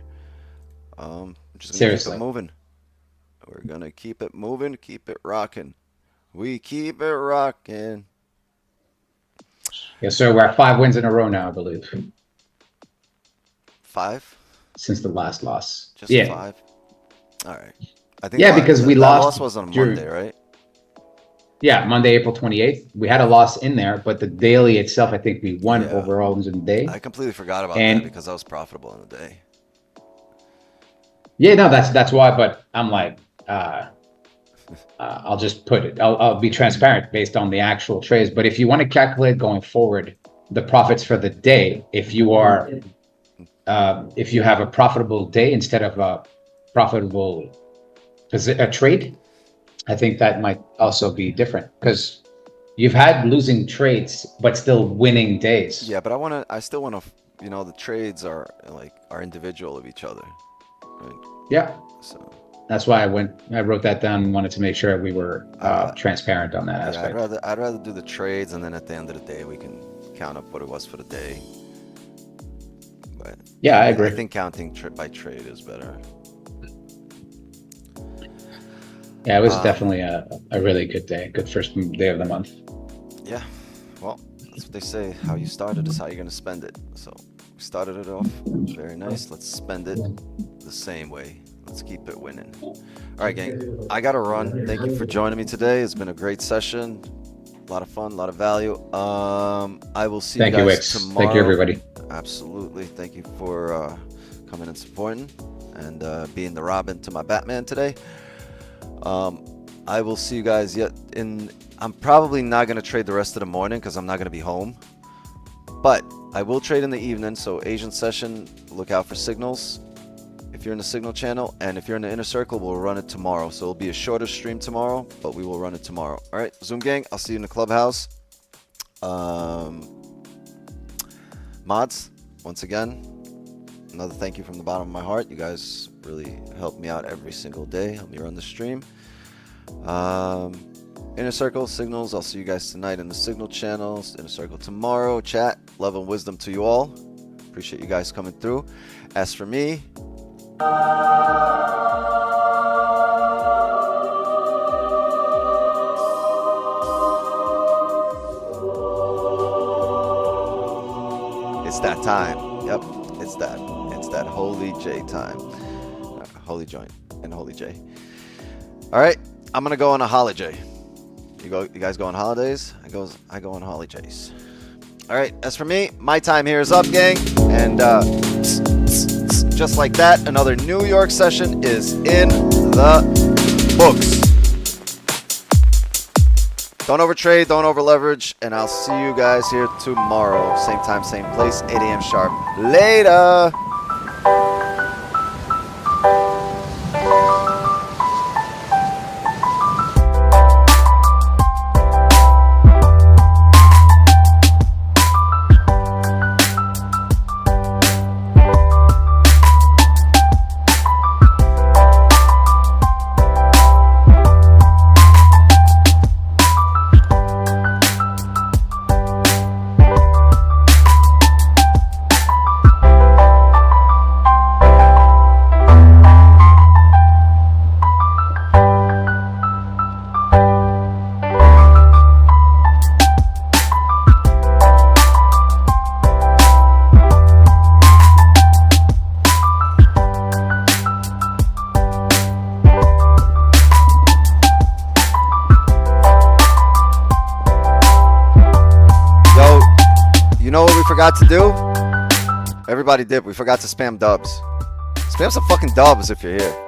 Just gonna keep it moving. We're gonna keep it moving, keep it rocking. We keep it rocking. Yes, sir. We're at 5 wins in a row now, I believe. 5? Since the last loss. Just yeah. 5? All right. I think because we lost. Loss was on Monday, right? Yeah, Monday, April 28th. We had a loss in there, but the daily itself, I think we won overall in the day. I completely forgot about that because I was profitable in the day. Yeah, no, that's why. But I'm like, I'll just put it. I'll be transparent based on the actual trades. But if you want to calculate going forward the profits for the day, if you have a profitable day instead of a profitable trade, I think that might also be different, because you've had losing trades but still winning days. Yeah, but I still want to, the trades are individual of each other. Right? Yeah. So that's why I wrote that down and wanted to make sure we were transparent on that aspect. I'd rather do the trades, and then at the end of the day we can count up what it was for the day. But yeah, I agree. I think counting by trade is better. Yeah, it was definitely a really good day. Good first day of the month. Yeah, well, that's what they say. How you started is how you're going to spend it. So we started it off very nice. Let's spend it the same way. Let's keep it winning. All right, gang. I got to run. Thank you for joining me today. It's been a great session. A lot of fun, a lot of value. I will see you guys tomorrow. Thank you, everybody. Absolutely. Thank you for coming and supporting and being the Robin to my Batman today. I will see you guys I'm probably not going to trade the rest of the morning because I'm not going to be home, but I will trade in the evening. So Asian session, look out for signals if you're in the signal channel, and if you're in the inner circle, we'll run it tomorrow. So it'll be a shorter stream tomorrow, but we will run it tomorrow. All right, Zoom gang, I'll see you in the clubhouse. Mods, once again, another thank you from the bottom of my heart. You guys really help me out every single day, help me run the stream. Inner circle, signals, I'll see you guys tonight in the signal channels. Inner circle tomorrow. Chat, love and wisdom to you all. Appreciate you guys coming through. As for me, it's that time. Yep, it's that holy J time. Holy joint and holy J. All right, I'm gonna go on a holiday. You guys go on holidays? I go on holidays. All right, as for me, my time here is up, gang, and just like that, another New York session is in the books. Don't overtrade, don't over leverage, and I'll see you guys here tomorrow. Same time, same place, 8 a.m. sharp. Later. Forgot to do? Everybody did. We forgot to spam dubs. Spam some fucking dubs if you're here.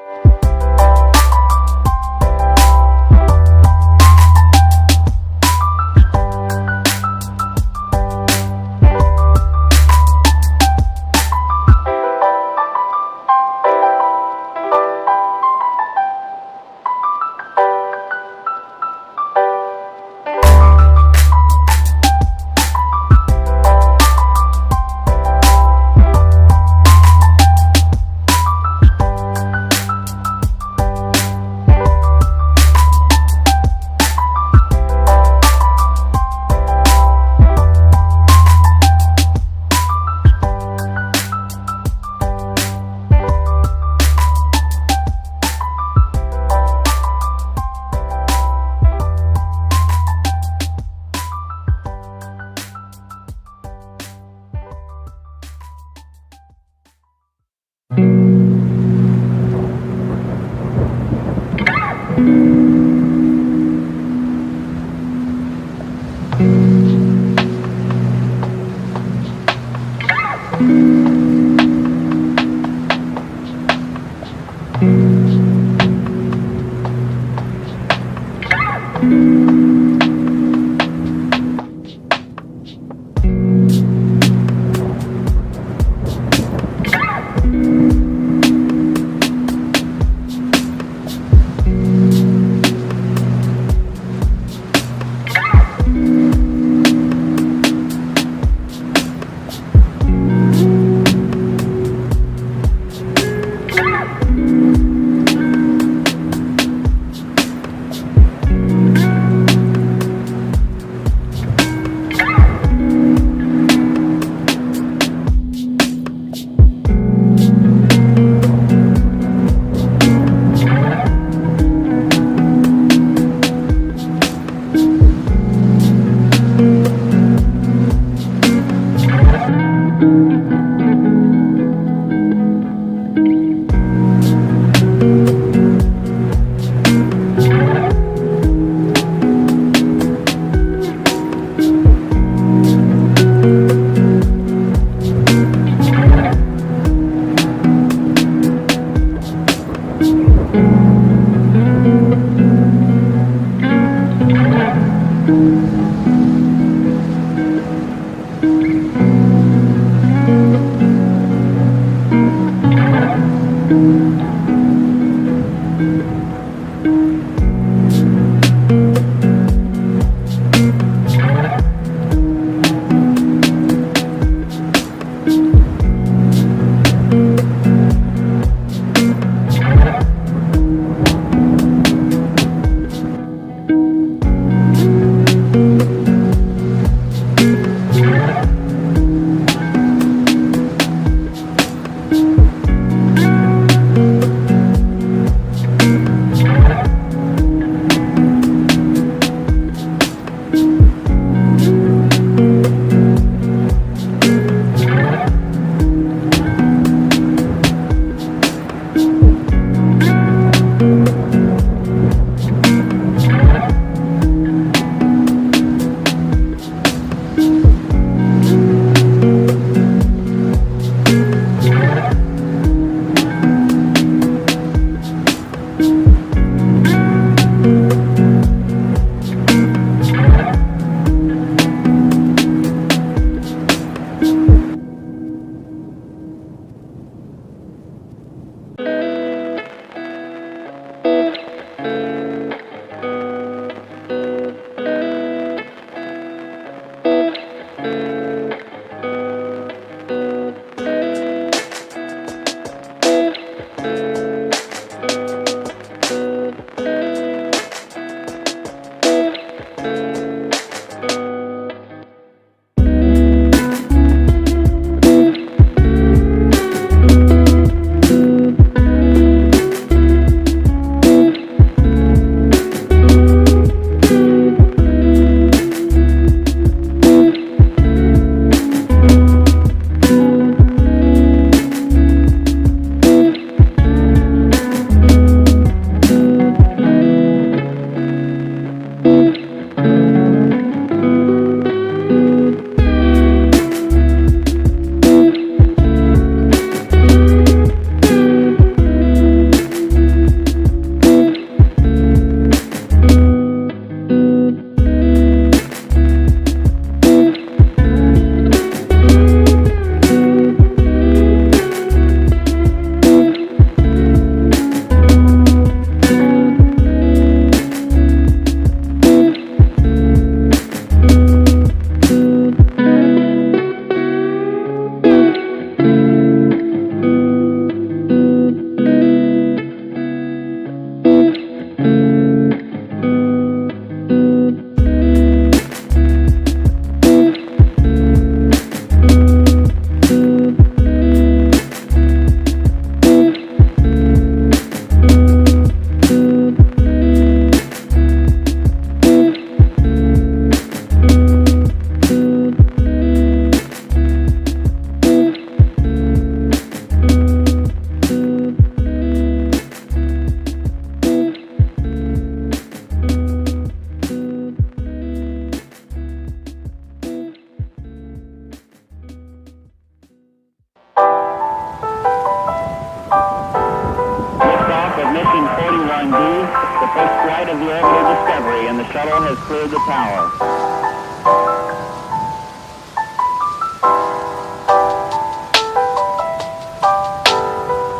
All has cleared the tower.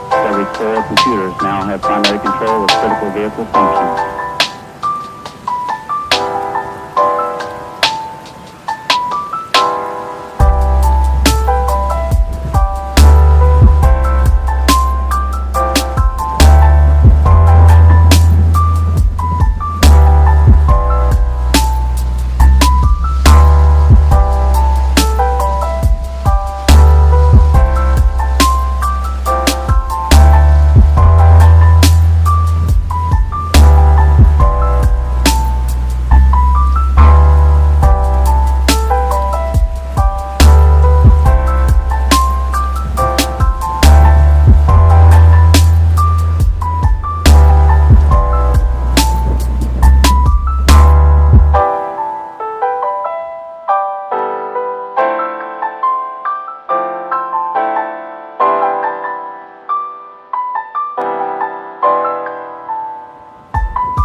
Discovery 4 computers now have primary control of critical vehicle functions.